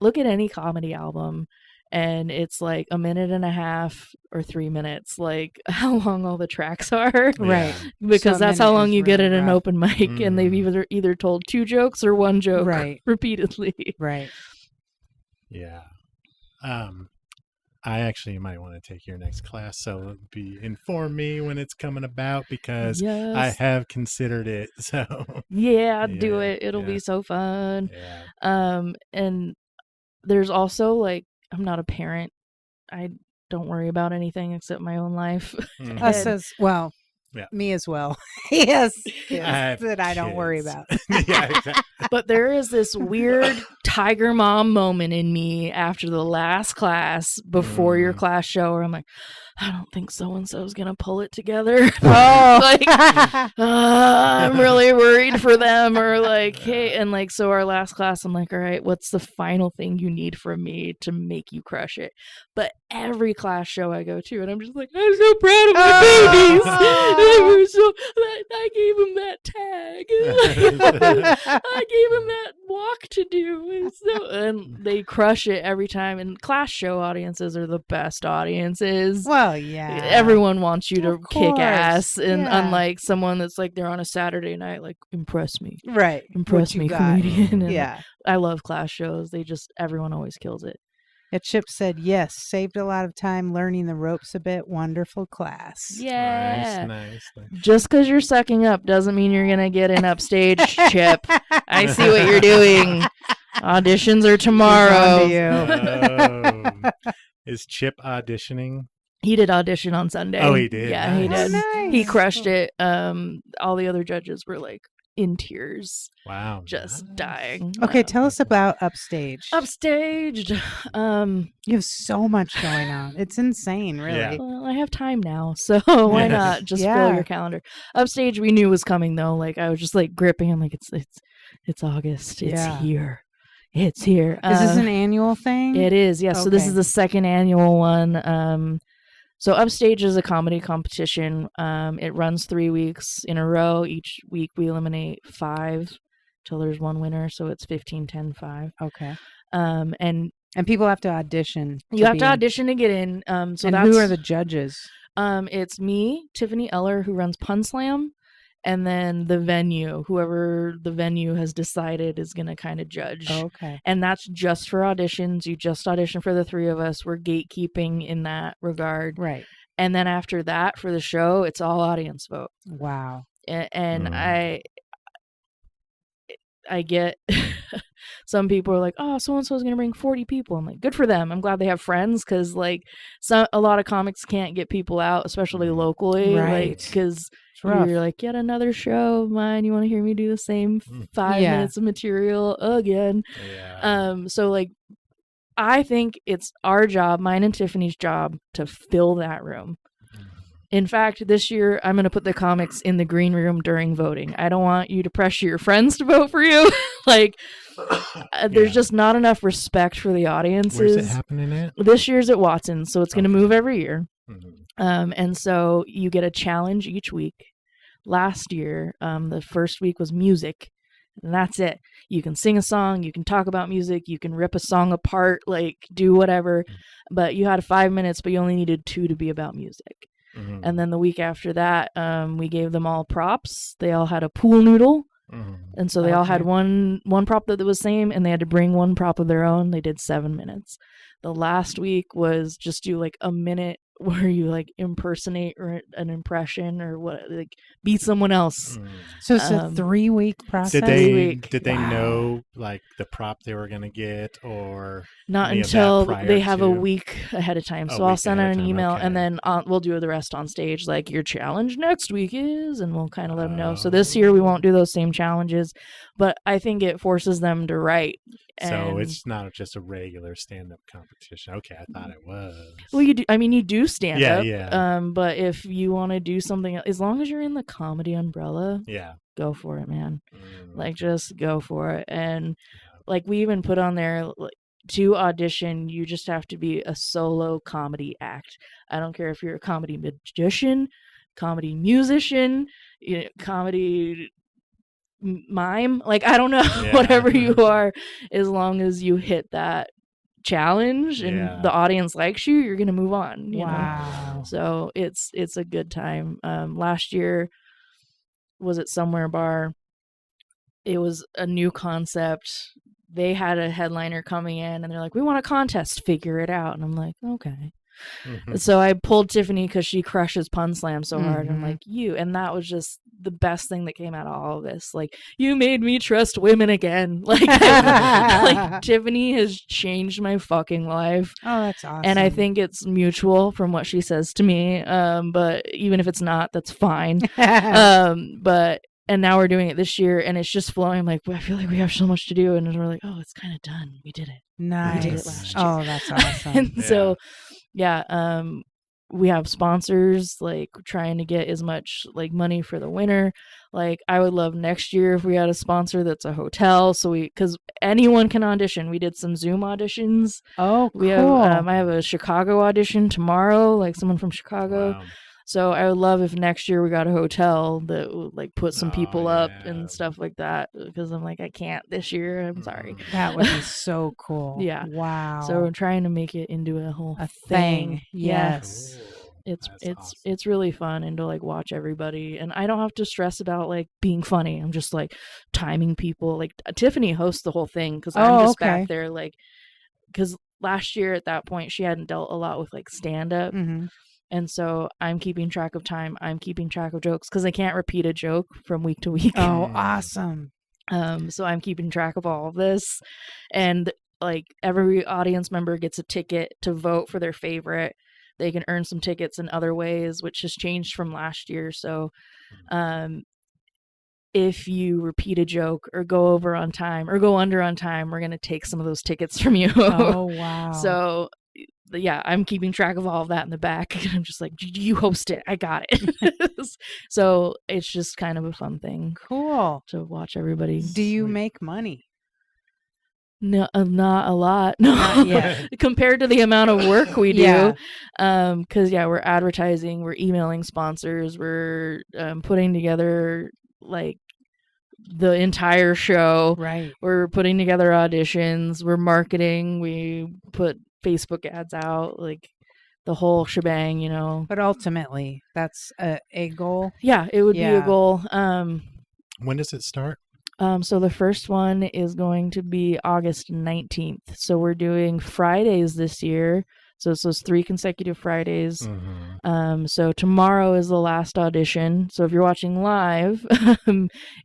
look at any comedy album, and it's like a minute and a half or 3 minutes, like how long all the tracks are. Right. Because So a that's how minute long is you get really at an rough. open mic, and they've either told 2 jokes or 1 joke Right. repeatedly. Right. Yeah. I actually might want to take your next class, so inform me when it's coming about, because Yes. I have considered it. So Yeah, do Yeah, it. It'll yeah. be so fun. yeah. And there's also like, I'm not a parent. I don't worry about anything except my own life. Mhm. Us as well. Yeah. Me as well. Yes. I have That I don't worry kids. about. Yeah, exactly. But there is this weird tiger mom moment in me after the last class before your class show where I'm like, I don't think so-and-so's going to pull it together. Oh. Like, I'm really worried for them. Or like, hey, and like, so our last class, I'm like, all right, what's the final thing you need from me to make you crush it? But every class show I go to, and I'm just like, I'm so proud of my babies. They were so, I gave him that tag. I gave him that walk to do. And they crush it every time. And class show audiences are the best audiences. Well, yeah. Everyone wants you to Of kick course, ass, and yeah. unlike someone that's like they're on a Saturday night, like impress me, Right. impress What you me, got. comedian. And Yeah. I love class shows. Everyone always kills it. And Chip said, yes, saved a lot of time learning the ropes a bit. Wonderful class. Yeah. Nice. Just because you're sucking up doesn't mean you're gonna get an upstage, Chip. I see what you're doing. Auditions are tomorrow. Is Chip auditioning? He did audition on Sunday. Oh, he did? Yeah, he Nice. did. Oh, nice. He crushed it. All the other judges were like in tears, Wow. just nice. dying. Okay, tell us about Upstage. Upstaged. You have so much going on. It's insane, really. Yeah. Well, I have time now, so why Yes. not just Yeah. fill your calendar? Upstage, we knew was coming though. Like I was just like gripping. I'm like, it's August. It's Yeah. here. It's here. Is this an annual thing? It is, yes. So this Okay. is the second annual one. So Upstage is a comedy competition. It runs 3 weeks in a row. Each week we eliminate 5 till there's one winner. So it's 15, 10, 5. Okay. And people have to audition. you have be to in. audition to get in. So And that's who are the judges? It's me, Tiffany Eller, who runs Pun Slam, and then the venue, whoever the venue has decided is going to kind of judge. Oh, okay. And that's just for auditions. You just audition for the 3 of us. We're gatekeeping in that regard. Right. And then after that, for the show, it's all audience vote. Wow. And I get some people are like, oh, so and so is going to bring 40 people. I'm like, good for them. I'm glad they have friends, because like a lot of comics can't get people out, especially locally, Right. like because rough. you're like, yet another show of mine. You want to hear me do the same 5 minutes of material again? So like, I think it's our job, mine and Tiffany's job, to fill that room. In fact, this year, I'm going to put the comics in the green room during voting. I don't want you to pressure your friends to vote for you. Like, there's just not enough respect for the audiences. Where's it happening at? This year's at Watson, so it's going to move every year. And so you get a challenge each week. Last year, the first week was music. And that's it. You can sing a song, you can talk about music, you can rip a song apart, like do whatever. But you had 5 minutes, but you only needed 2 to be about music. And then the week after that, we gave them all props. They all had a pool noodle. And so they all had one prop that was the same, and they had to bring one prop of their own. They did 7 minutes. The last week was just do like a minute where you like impersonate or an impression or what, like be someone else. So it's a 3-week process. Did they know like the prop they were going to get, or not until they have a week ahead of time? So I'll send out an email and then we'll do the rest on stage. Like, your challenge next week is, and we'll kind of let them know. So this year we won't do those same challenges, but I think it forces them to write. So it's not just a regular stand-up competition. Okay, I thought it was. Well, you do. I mean, you do stand up. Yeah. But if you want to do something, as long as you're in the comedy umbrella, go for it, man. Like, just go for it. And like, we even put on there, like, to audition, you just have to be a solo comedy act. I don't care if you're a comedy magician, comedy musician, comedy mime, like, I don't know, whatever you are, as long as you hit that challenge and the audience likes you, you're gonna move on. You know? So it's a good time. Last year was at Somewhere Bar. It was a new concept. They had a headliner coming in and they're like, we want a contest, figure it out. And I'm like, okay. So I pulled Tiffany because she crushes Pun Slam so hard. I'm like, and that was just the best thing that came out of all of this. Like, you made me trust women again. Like, like Tiffany has changed my fucking life. Oh, that's awesome. And I think it's mutual from what she says to me. But even if it's not, that's fine. And now we're doing it this year, and it's just flowing. I'm like, I feel like we have so much to do, and we're like, oh, it's kind of done. We did it. Nice. We did it last year. Oh, that's awesome. And so, we have sponsors, like, trying to get as much like money for the winner. Like, I would love next year if we had a sponsor that's a hotel, so because anyone can audition. We did some Zoom auditions. Oh, cool. We have I have a Chicago audition tomorrow, like someone from Chicago. Wow. So I would love if next year we got a hotel that would like put some people up and stuff like that, because I'm like, I can't this year. I'm sorry. That would be so cool. Yeah. Wow. So we're trying to make it into a whole thing. Yes. Cool. It's really fun, and to like watch everybody, and I don't have to stress about like being funny. I'm just like timing people. Like, Tiffany hosts the whole thing because I'm just back there, like, because last year at that point she hadn't dealt a lot with like stand up. And so I'm keeping track of time. I'm keeping track of jokes because I can't repeat a joke from week to week. Oh, awesome. So I'm keeping track of all of this. And like, every audience member gets a ticket to vote for their favorite. They can earn some tickets in other ways, which has changed from last year. So if you repeat a joke or go over on time or go under on time, we're going to take some of those tickets from you. Oh, wow. So yeah, I'm keeping track of all of that in the back. And I'm just like, you host it. I got it. So it's just kind of a fun thing. Cool. To watch everybody. Do you make money? No, not a lot. No, Not yet. Compared to the amount of work we do. Because we're advertising, we're emailing sponsors, we're putting together like the entire show. Right. We're putting together auditions. We're marketing. We put Facebook ads out, like the whole shebang, you know. But ultimately, that's a goal. Yeah, it would be a goal. When does it start? So the first one is going to be August 19th. So we're doing Fridays this year. So it's those 3 consecutive Fridays. Mm-hmm. So tomorrow is the last audition. So if you're watching live,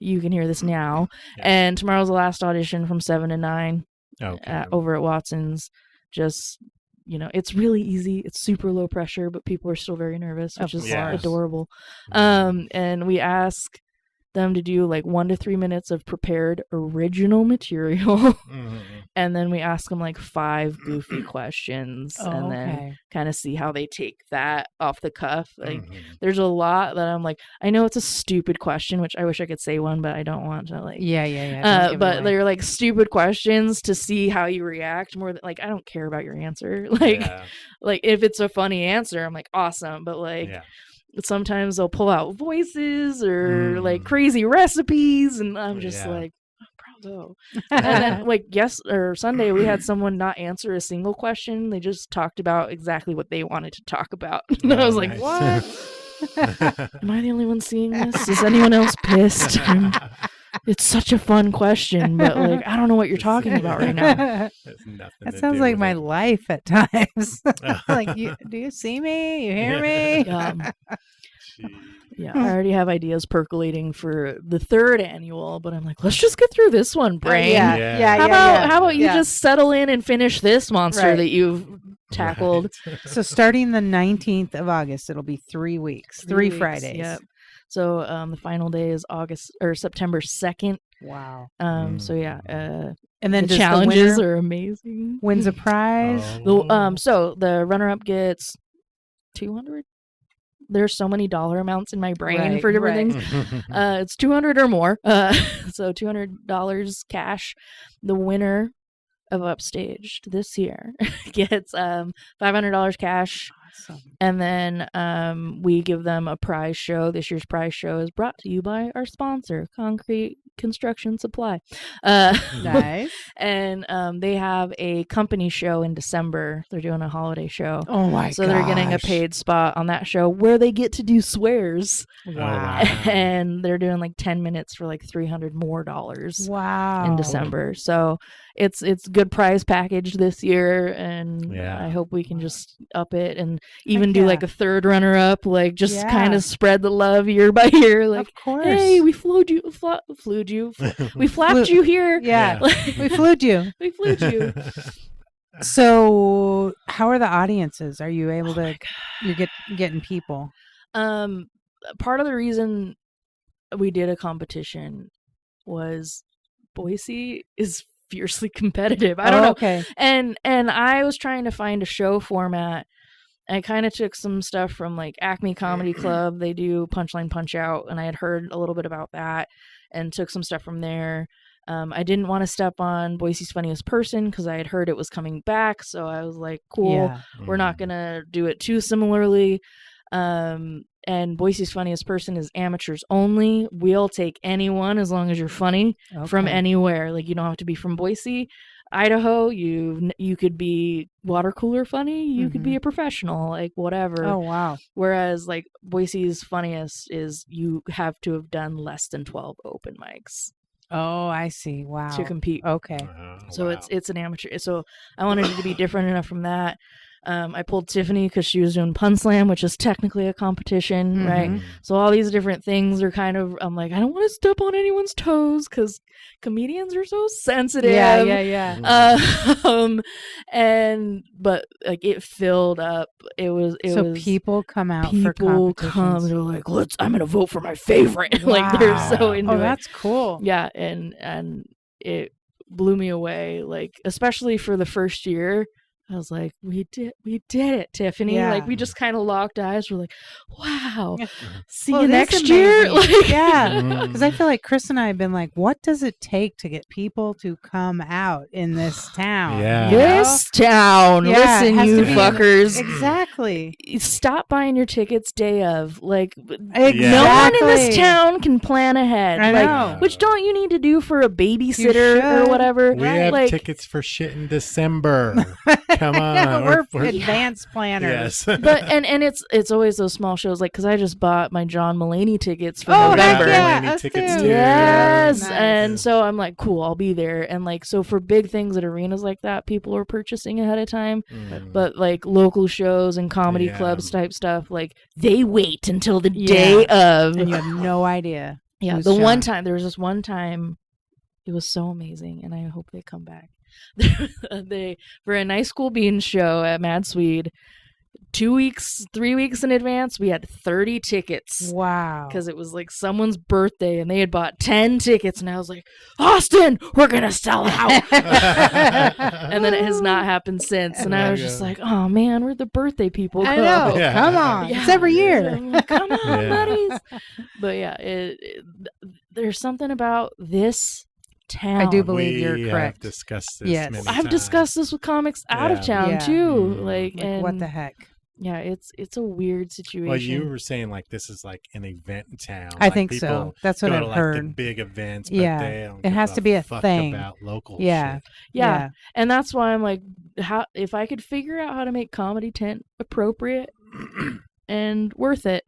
you can hear this now. Yeah. And tomorrow's the last audition from 7 to 9 Okay. over at Watson's. Just, it's really easy. It's super low pressure, but people are still very nervous, which is adorable. And we ask them to do like 1 to 3 minutes of prepared original material. And then we ask them like 5 goofy questions and then kind of see how they take that off the cuff. Like there's a lot that I'm like, I know it's a stupid question, which I wish I could say one, but I don't want to like, but they're like stupid questions to see how you react more than like, I don't care about your answer. Like, like if it's a funny answer, I'm like, awesome. But like, sometimes they'll pull out voices or like crazy recipes, and I'm just like, bravo. And then like Sunday we had someone not answer a single question. They just talked about exactly what they wanted to talk about. And I was like, what? Am I the only one seeing this? Is anyone else pissed? It's such a fun question, but like I don't know what you're talking about right now. That sounds like my life at times. Like, do you see me? You hear me? Yeah, I already have ideas percolating for the 3rd annual, but I'm like, let's just get through this one, brain. How about you just settle in and finish this monster that you've tackled? So starting the 19th of August, it'll be 3 weeks, 3 Fridays. Yep. So the final day is September 2nd. Wow. So yeah. And then the challenges are amazing. Wins a prize. So the runner-up gets $200. There's so many dollar amounts in my brain for different things. It's $200 or more. So $200 cash. The winner of Upstage this year gets $500 cash. Awesome. And then we give them a prize show. This year's prize show is brought to you by our sponsor, Concrete Construction Supply. Nice. And they have a company show in December. They're doing a holiday show. Oh my god! So they're getting a paid spot on that show where they get to do swears. Wow. And they're doing like 10 minutes for like $300 more. Wow. In December. So it's good prize package this year, and I hope we can just up it and even do like a 3rd runner up, like just kind of spread the love year by year. Like, of course. Hey, we flapped you here. Yeah. We flued you. We flued you. So how are the audiences? Are you able to getting people? Part of the reason we did a competition was Boise is fiercely competitive. I don't know. Okay. And I was trying to find a show format. I kind of took some stuff from like Acme Comedy Club. They do Punchline Punch Out, and I had heard a little bit about that and took some stuff from there. I didn't want to step on Boise's Funniest Person because I had heard it was coming back. So I was like, cool, we're not going to do it too similarly. And Boise's Funniest Person is amateurs only. We'll take anyone as long as you're funny from anywhere. Like, you don't have to be from Boise, Idaho. You could be water cooler funny. You could be a professional, like whatever. Oh, wow. Whereas like Boise's Funniest is you have to have done less than 12 open mics. Oh, I see. Wow. To compete. Okay. So it's an amateur. So I wanted it to be different enough from that. I pulled Tiffany because she was doing Pun Slam, which is technically a competition, right? So all these different things are kind of, I'm like, I don't want to step on anyone's toes because comedians are so sensitive. Yeah. But like it filled up. It was people come out. People come. They're like, I'm gonna vote for my favorite. Wow. Like they're so into it. Oh, that's cool. Yeah, and it blew me away. Like especially for the first year. I was like, we did it, Tiffany. Yeah. Like we just kind of locked eyes. We're like, wow, see you next year. Like, because I feel like Chris and I have been like, what does it take to get people to come out in this town? This town. Listen, you fuckers. Exactly. Stop buying your tickets day of. Like, exactly. No one in this town can plan ahead. I know. Which don't you need to do for a babysitter or whatever? We have tickets for shit in December. come on. We're advanced planners. Yes. But and it's always those small shows, like, because I just bought my John Mulaney tickets for Oh, heck November. yeah, Mulaney us tickets too. too. Yes, Nice. and so I'm like, cool, I'll be there. And like, so for big things at arenas like that, people are purchasing ahead of time. Mm. But like local shows and comedy Yeah. clubs type stuff, like they wait until the day of. And you have no idea. Yeah, who's the one showing. time, there was this one time, it was so amazing, and I hope they come back. They, for a Nice School Beans show at Mad Swede, 3 weeks in advance, we had 30 tickets. Wow. Because it was like someone's birthday, and they had bought 10 tickets, and I was like, Austin, we're gonna sell out. And then it has not happened since, and I was just like, oh man, we're the birthday people. I know. Yeah. Come on. Yeah. It's every year. I'm like, come on, Yeah. buddies. But yeah, there's something about this town. I do believe you're We have correct. discussed this Yes. many I've times. discussed this with comics out of Yeah. town Yeah. too. Mm. Like, Like, and what the heck? yeah, it's a weird situation. Well, you were saying like this is like an event town. I Like, think so. people That's what go I've to, like, heard. the big events, but Yeah. they don't It give has to be a fuck thing. about local Yeah. shit. yeah. And that's why I'm like, how if I could figure out how to make comedy tent appropriate and worth it,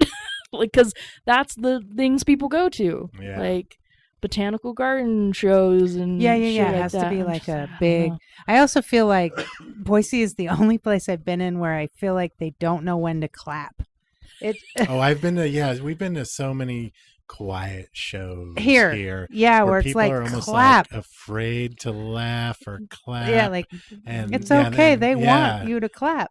like, because that's the things people go to, Yeah. like botanical garden shows and Yeah. shit It like has to that. be I'm like just a I don't big. know. I also feel like Boise is the only place I've been in where I feel like they don't know when to clap. It Oh, I've been to we've been to so many quiet shows here. Yeah, where it's people like are almost clap. like afraid to laugh or clap. Yeah, like and it's yeah, okay. then- They yeah, want you to clap.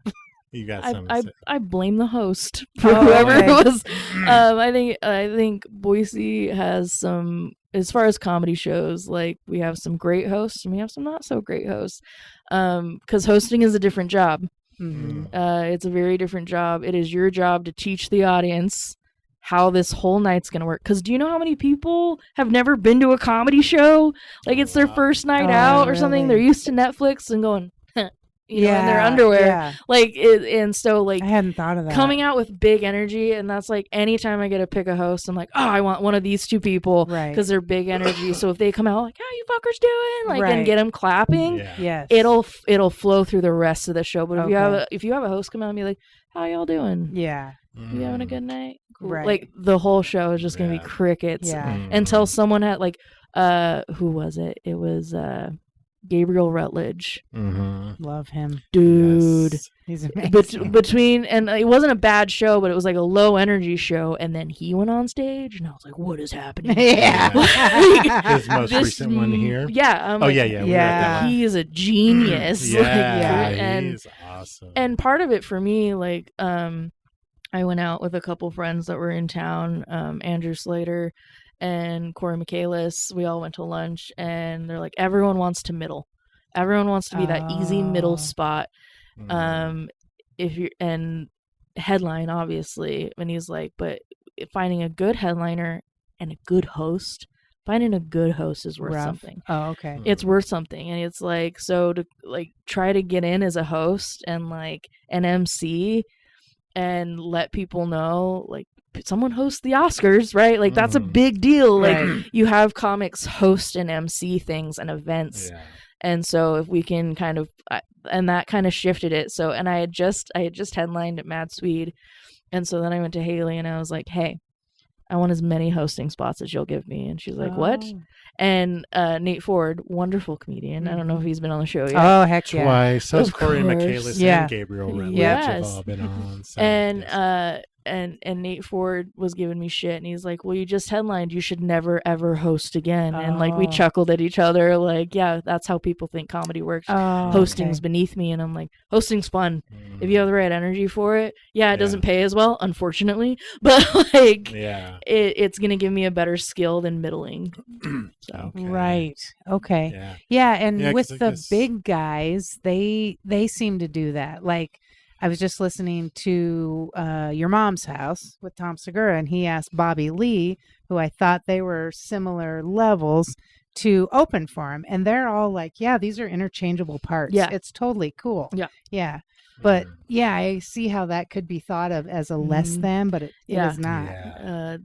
You got I, some. I blame the host for Oh, whoever okay. it was. I think Boise has some, as far as comedy shows, like we have some great hosts and we have some not so great hosts. Because hosting is a different job. Mhm. It's a very different job. It is your job to teach the audience how this whole night's gonna work. Because do you know how many people have never been to a comedy show? Like it's their first night Oh, out or something. really? They're used to Netflix and going, you know, in their underwear. Yeah. Like it, and so like I hadn't thought of that. coming out with big energy, and that's like anytime I get to pick a host, I'm like, oh, I want one of these two people Right. because they're big energy. So if they come out like, how you fuckers doing, like, Right. and get them clapping, Yeah. Yes. it'll flow through the rest of the show. But Okay. if you have a host come out and be like, how y'all doing? Yeah. You having a good night? Cool. Right. Like the whole show is just gonna be Yeah. crickets Yeah. until someone had like who was it? It was Gabriel Rutledge, Mm-hmm. Love him. dude. He's amazing. Between and it wasn't a bad show, but it was like a low energy show, and then he went on stage, and I was like, "What is happening?" Yeah. His most This- recent one here. Yeah. I'm Oh like, yeah, yeah. We were at Yeah. that one. he is a genius. Yeah, like, and he's awesome. and part of it for me, like, I went out with a couple friends that were in town, Andrew Slater and Corey Michaelis. We all went to lunch, and they're like, everyone wants to middle. Everyone wants to be that easy middle Oh. spot. If you're and headline, obviously, and he's like, but finding a good headliner and a good host, finding a good host is worth Rough. something. Oh, okay. It's worth something. And it's like, so to like try to get in as a host and like an MC and let people know, like, someone hosts the Oscars, right? Like that's a big deal. Like Right. you have comics host and MC things and events. Yeah. And so if we can kind of, and that kind of shifted it. So, and I had just headlined at Mad Swede. And so then I went to Haley and I was like, hey, I want as many hosting spots as you'll give me. And she's like, what? Oh. And Nate Ford, wonderful comedian. I don't know if he's been on the show yet. Oh, heck yeah. Twice. So Of Corey course. Michaelis Yeah. and Gabriel Rutledge Yes. have all been on. So, And yes. and Nate Ford was giving me shit, and he's like, well, you just headlined, you should never ever host again. And like we Oh. chuckled at each other, like, yeah, that's how people think comedy works. Oh, Hosting's okay. beneath me. And I'm like, hosting's fun if you have the right energy for it. Yeah, it doesn't pay as well, unfortunately, but like Yeah. it's gonna give me a better skill than middling. So Okay. Right. Okay. Yeah. Yeah, and Yeah, 'cause with I the guess- big guys, they seem to do that. Like I was just listening to Your Mom's House with Tom Segura, and he asked Bobby Lee, who I thought they were similar levels, to open for him, and they're all like, "Yeah, these are interchangeable parts. Yeah. It's totally cool." Yeah. Yeah. But yeah, I see how that could be thought of as a less Mhm. than, but it Yeah. is not. Yeah.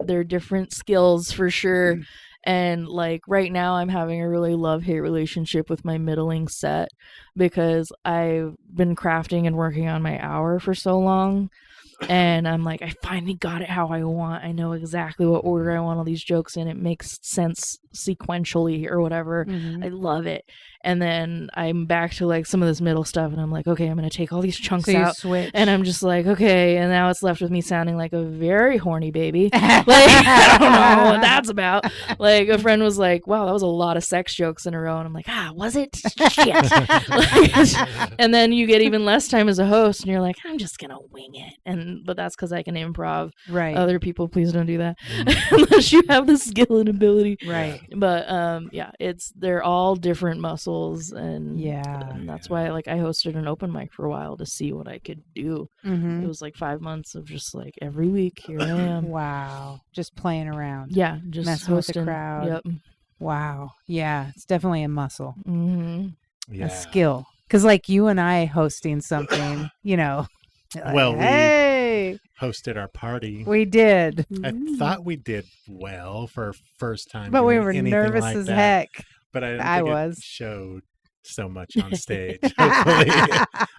they're different skills for sure. And like right now I'm having a really love-hate relationship with my middling set because I've been crafting and working on my hour for so long. And I'm like, I finally got it how I want. I know exactly what order I want all these jokes in. It makes sense sequentially or whatever. I love it. And then I'm back to like some of this middle stuff, and I'm like, okay, I'm gonna take all these chunks out, switch. and I'm just like, okay. And now it's left with me sounding like a very horny baby. Like I don't know what that's about. Like a friend was like, wow, that was a lot of sex jokes in a row, and I'm like, was it? Shit. And then you get even less time as a host, and you're like, I'm just gonna wing it. But that's because I can improv. Right. Other people, please don't do that unless you have the skill and ability. Right. But yeah, they're all different muscles, and that's why like I hosted an open mic for a while to see what I could do. It was like 5 months of just like every week here I am. Wow. Just playing around. Yeah, just messing hosting. with the crowd. Yep. Wow. Yeah, it's definitely a muscle, Yeah. a skill. Because like you and I hosting something, Well, hey, we hosted our party. we did, I thought we did well for first time. but we doing were anything nervous like as that. heck. But I didn't I think was. it showed so much on stage. Hopefully,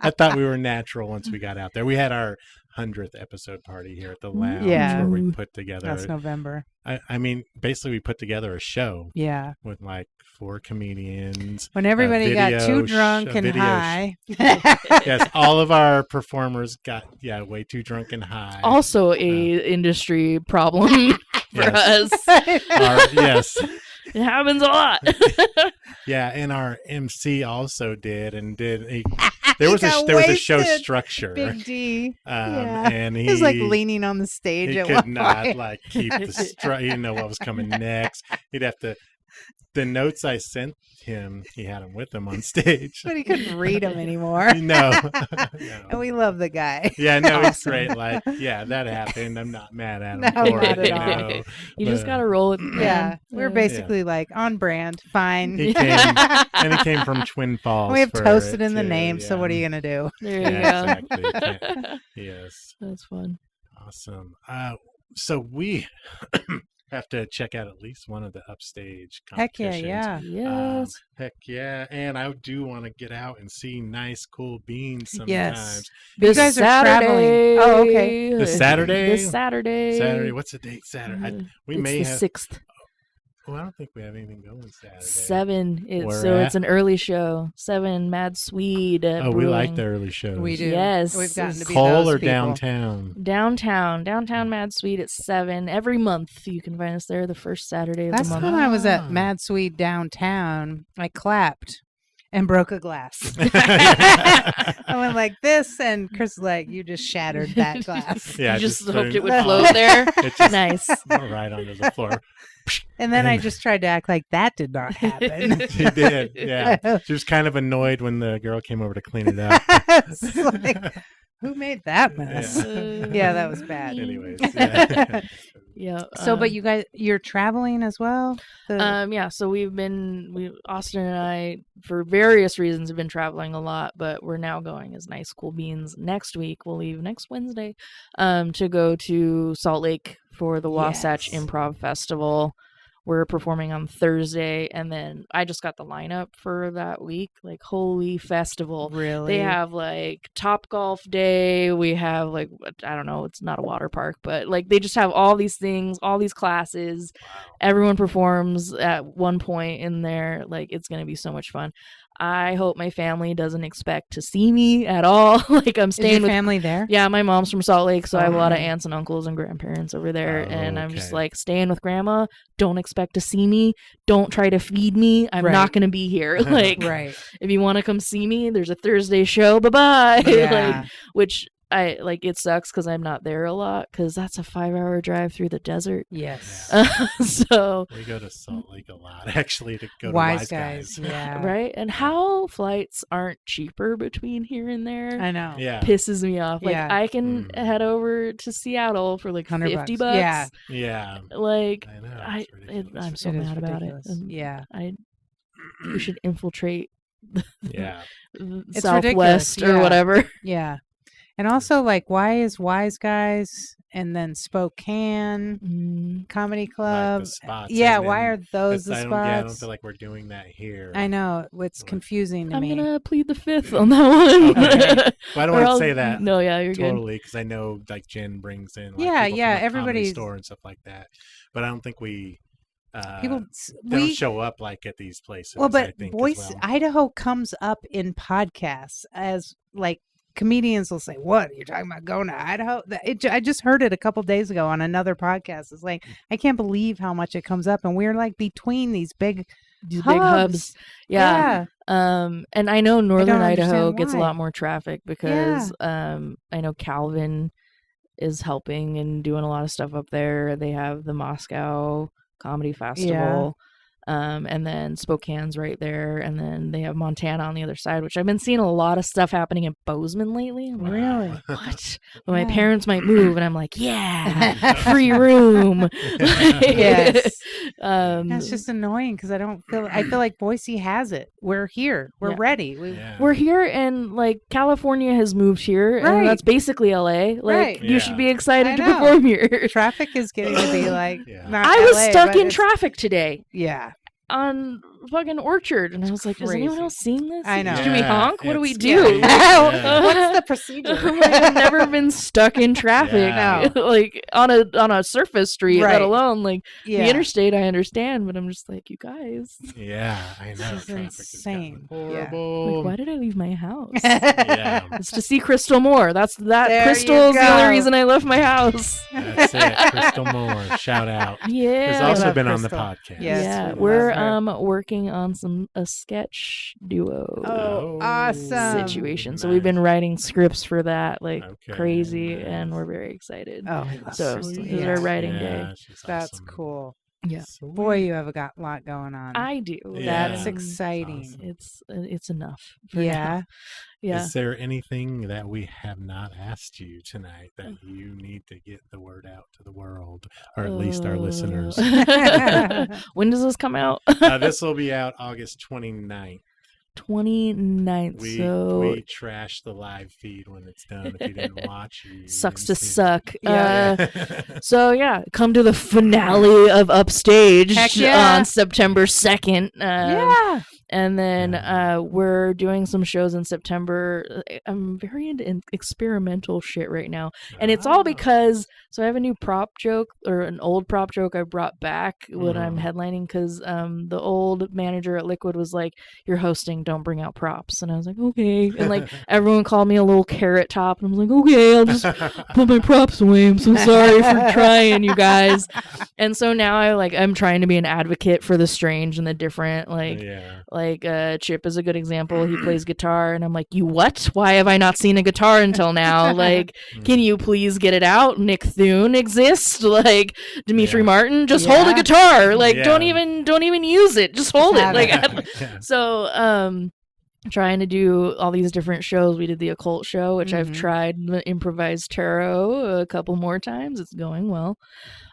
I thought we were natural once we got out there. We had our 100th episode party here at the lounge Yeah. where we put together. That's November. I mean, basically, we put together a show Yeah. with like 4 comedians. When everybody got video too drunk sh- a and video high. Yes, all of our performers got way too drunk and high. Also a industry problem for Yes. us. Yes. It happens a lot. Yeah, and our MC also did. There He was got a show wasted. structure, Big D. Yeah. and He was like leaning on the stage he at could one not point. like keep the strut. He didn't know what was coming next. He'd have to. The notes I sent him, he had them with him on stage. But he couldn't read them anymore. No. And we love the guy. Yeah, no, he's great. Like, yeah, that happened. I'm not mad at him No, for not it. at all. You just gotta roll with it. Yeah. We're Yeah. basically like on brand. Fine. He came from Twin Falls. We have for toasted it, in the too, name, so what are you going to do? There you Yeah, go. exactly. You can't- Yes. That's fun. Awesome. So we have to check out at least one of the Upstage Heck competitions. yeah. Yes. Heck yeah. And I do want to get out and see nice, cool beans sometimes. Yes. This You guys are Saturday. traveling. Oh, okay. This Saturday? This Saturday. Saturday. What's the date? Saturday. We it's may the have. 6th. Oh, I don't think we have anything going Saturday. 7. Where So at? it's an early show. 7 Mad Swede. Oh, we like the early shows. We do. Yes. We've gotten to be Cole those or people. downtown? Downtown Mad Swede at 7 every month. You can find us there the first Saturday of Last the month. time I was Ah. at Mad Swede downtown, I clapped and broke a glass. I went like this, and Chris was like, you just shattered that glass. Yeah, You just hoped turned- it would float there. It just Nice. right onto the floor. And then I just tried to act like that did not happen. She did. Yeah. She was kind of annoyed when the girl came over to clean it up. It's like, who made that mess? Yeah, that was bad. Anyways. Yeah. Yeah. So, but you guys, you're traveling as well? Yeah, so Austin and I, for various reasons, have been traveling a lot, but we're now going as Nice Cool Beans next week. We'll leave next Wednesday to go to Salt Lake for the Wasatch Yes. Improv Festival. We're performing on Thursday, and then I just got the lineup for that week. Like, holy festival. Really? They have like Top Golf Day. We have like, I don't know, it's not a water park, but like they just have all these things, all these classes. Everyone performs at one point in there. Like, it's going to be so much fun. I hope my family doesn't expect to see me at all. Like, I'm Is staying your with family there? yeah, my mom's from Salt Lake, so I have a lot of Okay. aunts and uncles and grandparents over there. Oh, and I'm just okay. like, staying with grandma. Don't expect to see me. Don't try to feed me. I'm Right. not going to be here. Like, Right. if you want to come see me, there's a Thursday show. Bye-bye. Yeah. Like, which I like, it sucks because I'm not there a lot because that's a 5-hour drive through the desert. Yes. So, We go to Salt Lake a lot, actually, to go Wise to guys. Yeah. right? And how flights aren't cheaper between here and there. I know. Yeah. Pisses me off. Like, Yeah. I can head over to Seattle for like 100 $50. bucks. Yeah. Yeah. Like, I know. It's ridiculous. I'm so It is mad about it. ridiculous. Yeah. We should infiltrate Yeah. the It's Southwest ridiculous, or yeah. whatever. Yeah. And also, like, why is Wise Guys and then Spokane Comedy Like Club. the spots. Yeah, and why then- are those the I don't, yeah, I don't spots? feel like we're doing that here. I know it's Like- confusing to I'm me. gonna plead the fifth on that one. Okay. Well, I don't Or want to I'll- say that. No, yeah, you're good. Totally, because I know like Jen brings in like, Yeah, people yeah, from the comedy everybody's- store and stuff like that, but I don't think we People, they don't show up like at these places. well, I but think, as Boise, well. Idaho comes up in podcasts as like comedians will say, "What you're talking about going to Idaho?" I just heard it a couple days ago on another podcast. It's like I can't believe how much it comes up, and we're like between these big These big hubs. Yeah. And I know Northern Idaho understand gets a why. lot more traffic because I know Calvin is helping and doing a lot of stuff up there. They have the Moscow Comedy Festival. And then Spokane's right there, and then they have Montana on the other side, which I've been seeing a lot of stuff happening in Bozeman lately. I'm like, Really? what? Well, Yeah. my parents might move, and I'm like, yeah, free room. Yes. Um, That's just annoying because I feel like Boise has it. We're here. We're Yeah. ready. Yeah. we're here, and like California has moved here, Right. and that's basically LA. Like Right. you Yeah. should be excited I to know. perform here. Traffic is getting to be like Yeah. not I was LA, stuck but in it's- traffic today Yeah. on fucking Orchard, and I was like, "Is anyone crazy. else seeing this? I know. Should we Yeah, honk? What do we it's- do?" Yeah. What's the procedure? I'm like, I've never been stuck in traffic, Yeah. like on a surface street, Right. let alone like Yeah. the interstate. I understand, but I'm just like, you guys, Yeah, I know. This is Traffic has insane. gotten Yeah. horrible. like, why did I leave my house? Yeah, It's to see Crystal Moore. That There you Crystal's the go. only reason I left my house. that's it. Crystal Moore, shout out. Yeah, Who's also love been on the Crystal. podcast. Yes, yeah, we we're love her. working on a sketch duo Oh, awesome. situation. So we've been writing scripts for that like Okay, crazy, nice. and we're very excited. Oh, I love So Crystal. this is Yeah. our writing Yeah, day. she's That's awesome. cool. Yeah. Sweet. Boy, you have got a lot going on. I do. Yeah. That's And exciting. Awesome. It's enough. For Yeah. now. Yeah. Is there anything that we have not asked you tonight that you need to get the word out to the world, or at least our listeners? When does this come out? This will be out August 29th. 29th. We So trash the live feed when it's done. If you didn't watch, you sucks to didn't see it. suck. Yeah. So yeah, come to the finale of Upstage Heck yeah. on September 2nd. Yeah. And then we're doing some shows in September. I'm very into experimental shit right now. And it's all Ah. because, so I have a new prop joke, or an old prop joke I brought back when I'm headlining, because the old manager at Liquid was like, "You're hosting, don't bring out props." And I was like, okay. And like everyone called me a little carrot top. And I was like, okay, I'll just put my props away. I'm so sorry for trying, you guys. And so now I'm trying to be an advocate for the strange and the different. Like Chip is a good example. He plays guitar, and I'm like, you what? Why have I not seen a guitar until now? Like, can you please get it out? Nick Thune exists. Like Dimitri Yeah. Martin, just hold a Yeah. guitar. Like, Yeah. don't even use it. Just hold it. Have Like, Yeah. so trying to do all these different shows. We did the occult show, which I've Mhm. tried the improvised tarot a couple more times. It's going well.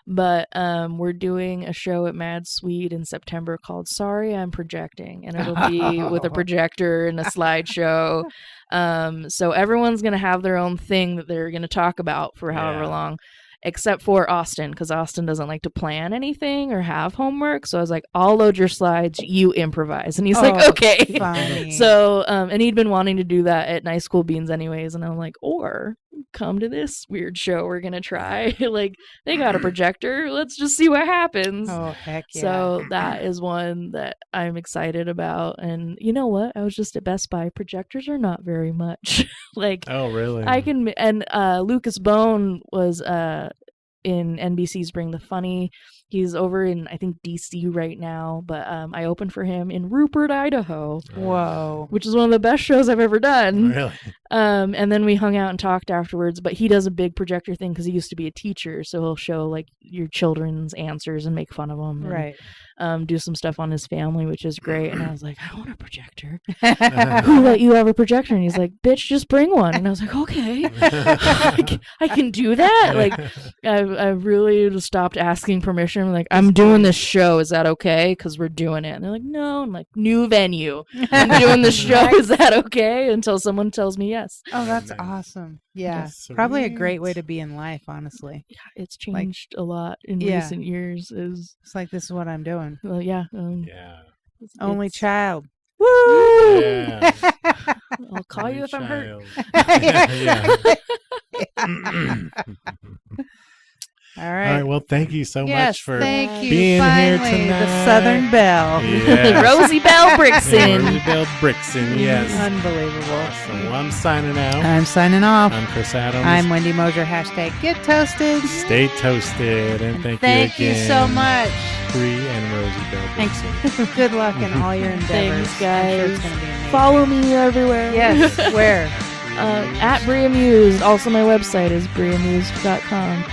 But we're doing a show at Mad Swede in September called Sorry I'm Projecting, and it'll be with a projector and a slideshow. So everyone's going to have their own thing that they're going to talk about for however Yeah. long, except for Austin, because Austin doesn't like to plan anything or have homework. So I was like, I'll load your slides, you improvise. And he's like, Oh, okay. Funny. So, and he'd been wanting to do that at Nice School Beans anyways. And I'm like, or come to this weird show we're going to try. Like, they got a projector. Let's just see what happens. Oh, heck yeah. So that is one that I'm excited about. And you know what? I was just at Best Buy. Projectors are not very much. Like, Oh, really? I can, and Lucas Bone was in NBC's Bring the Funny. He's over in, I think, DC right now, but I opened for him in Rupert, Idaho, Whoa. which is one of the best shows I've ever done. Really? And then we hung out and talked afterwards, but he does a big projector thing because he used to be a teacher, so he'll show like your children's answers and make fun of them. Right. Do some stuff on his family, which is great. And I was like, I want a projector. Who let you have a projector? And he's like, bitch, just bring one. And I was like, okay, I can do that. Like, I really just stopped asking permission. I'm like, I'm doing this show. Is that okay? Because we're doing it. And they're like, no. I'm like, new venue. I'm doing the show. Is that okay? Until someone tells me yes. Yes. Oh, that's Nice. awesome. Yeah. That's Probably a great way sweet. to be in life, honestly. Yeah, it's changed a lot in Yeah. recent years. Is It's like, this is what I'm doing. well, yeah. Yeah. Only it's- child. Woo! Yeah. I'll call you if I'm hurt. All All right. right. Well, thank you so Yes, much for thank you. being here Finally, tonight. the Southern Belle. Yeah. Rosie Bell Brixton. Roosevelt Brixton. Yes. Unbelievable. Awesome. Well, I'm signing out. I'm signing off. I'm Chris Adams. I'm Wendy Mosier. # Get Toasted. Stay toasted, and thank you you again. so much. Bree and Rosie Bell Thanks. Brixton. Good luck in all your endeavors. Thanks, I'm sure it's guys. going to be amazing. Follow me everywhere. Yes. Where? At Bree Amused. Also, my website is breeamused.com.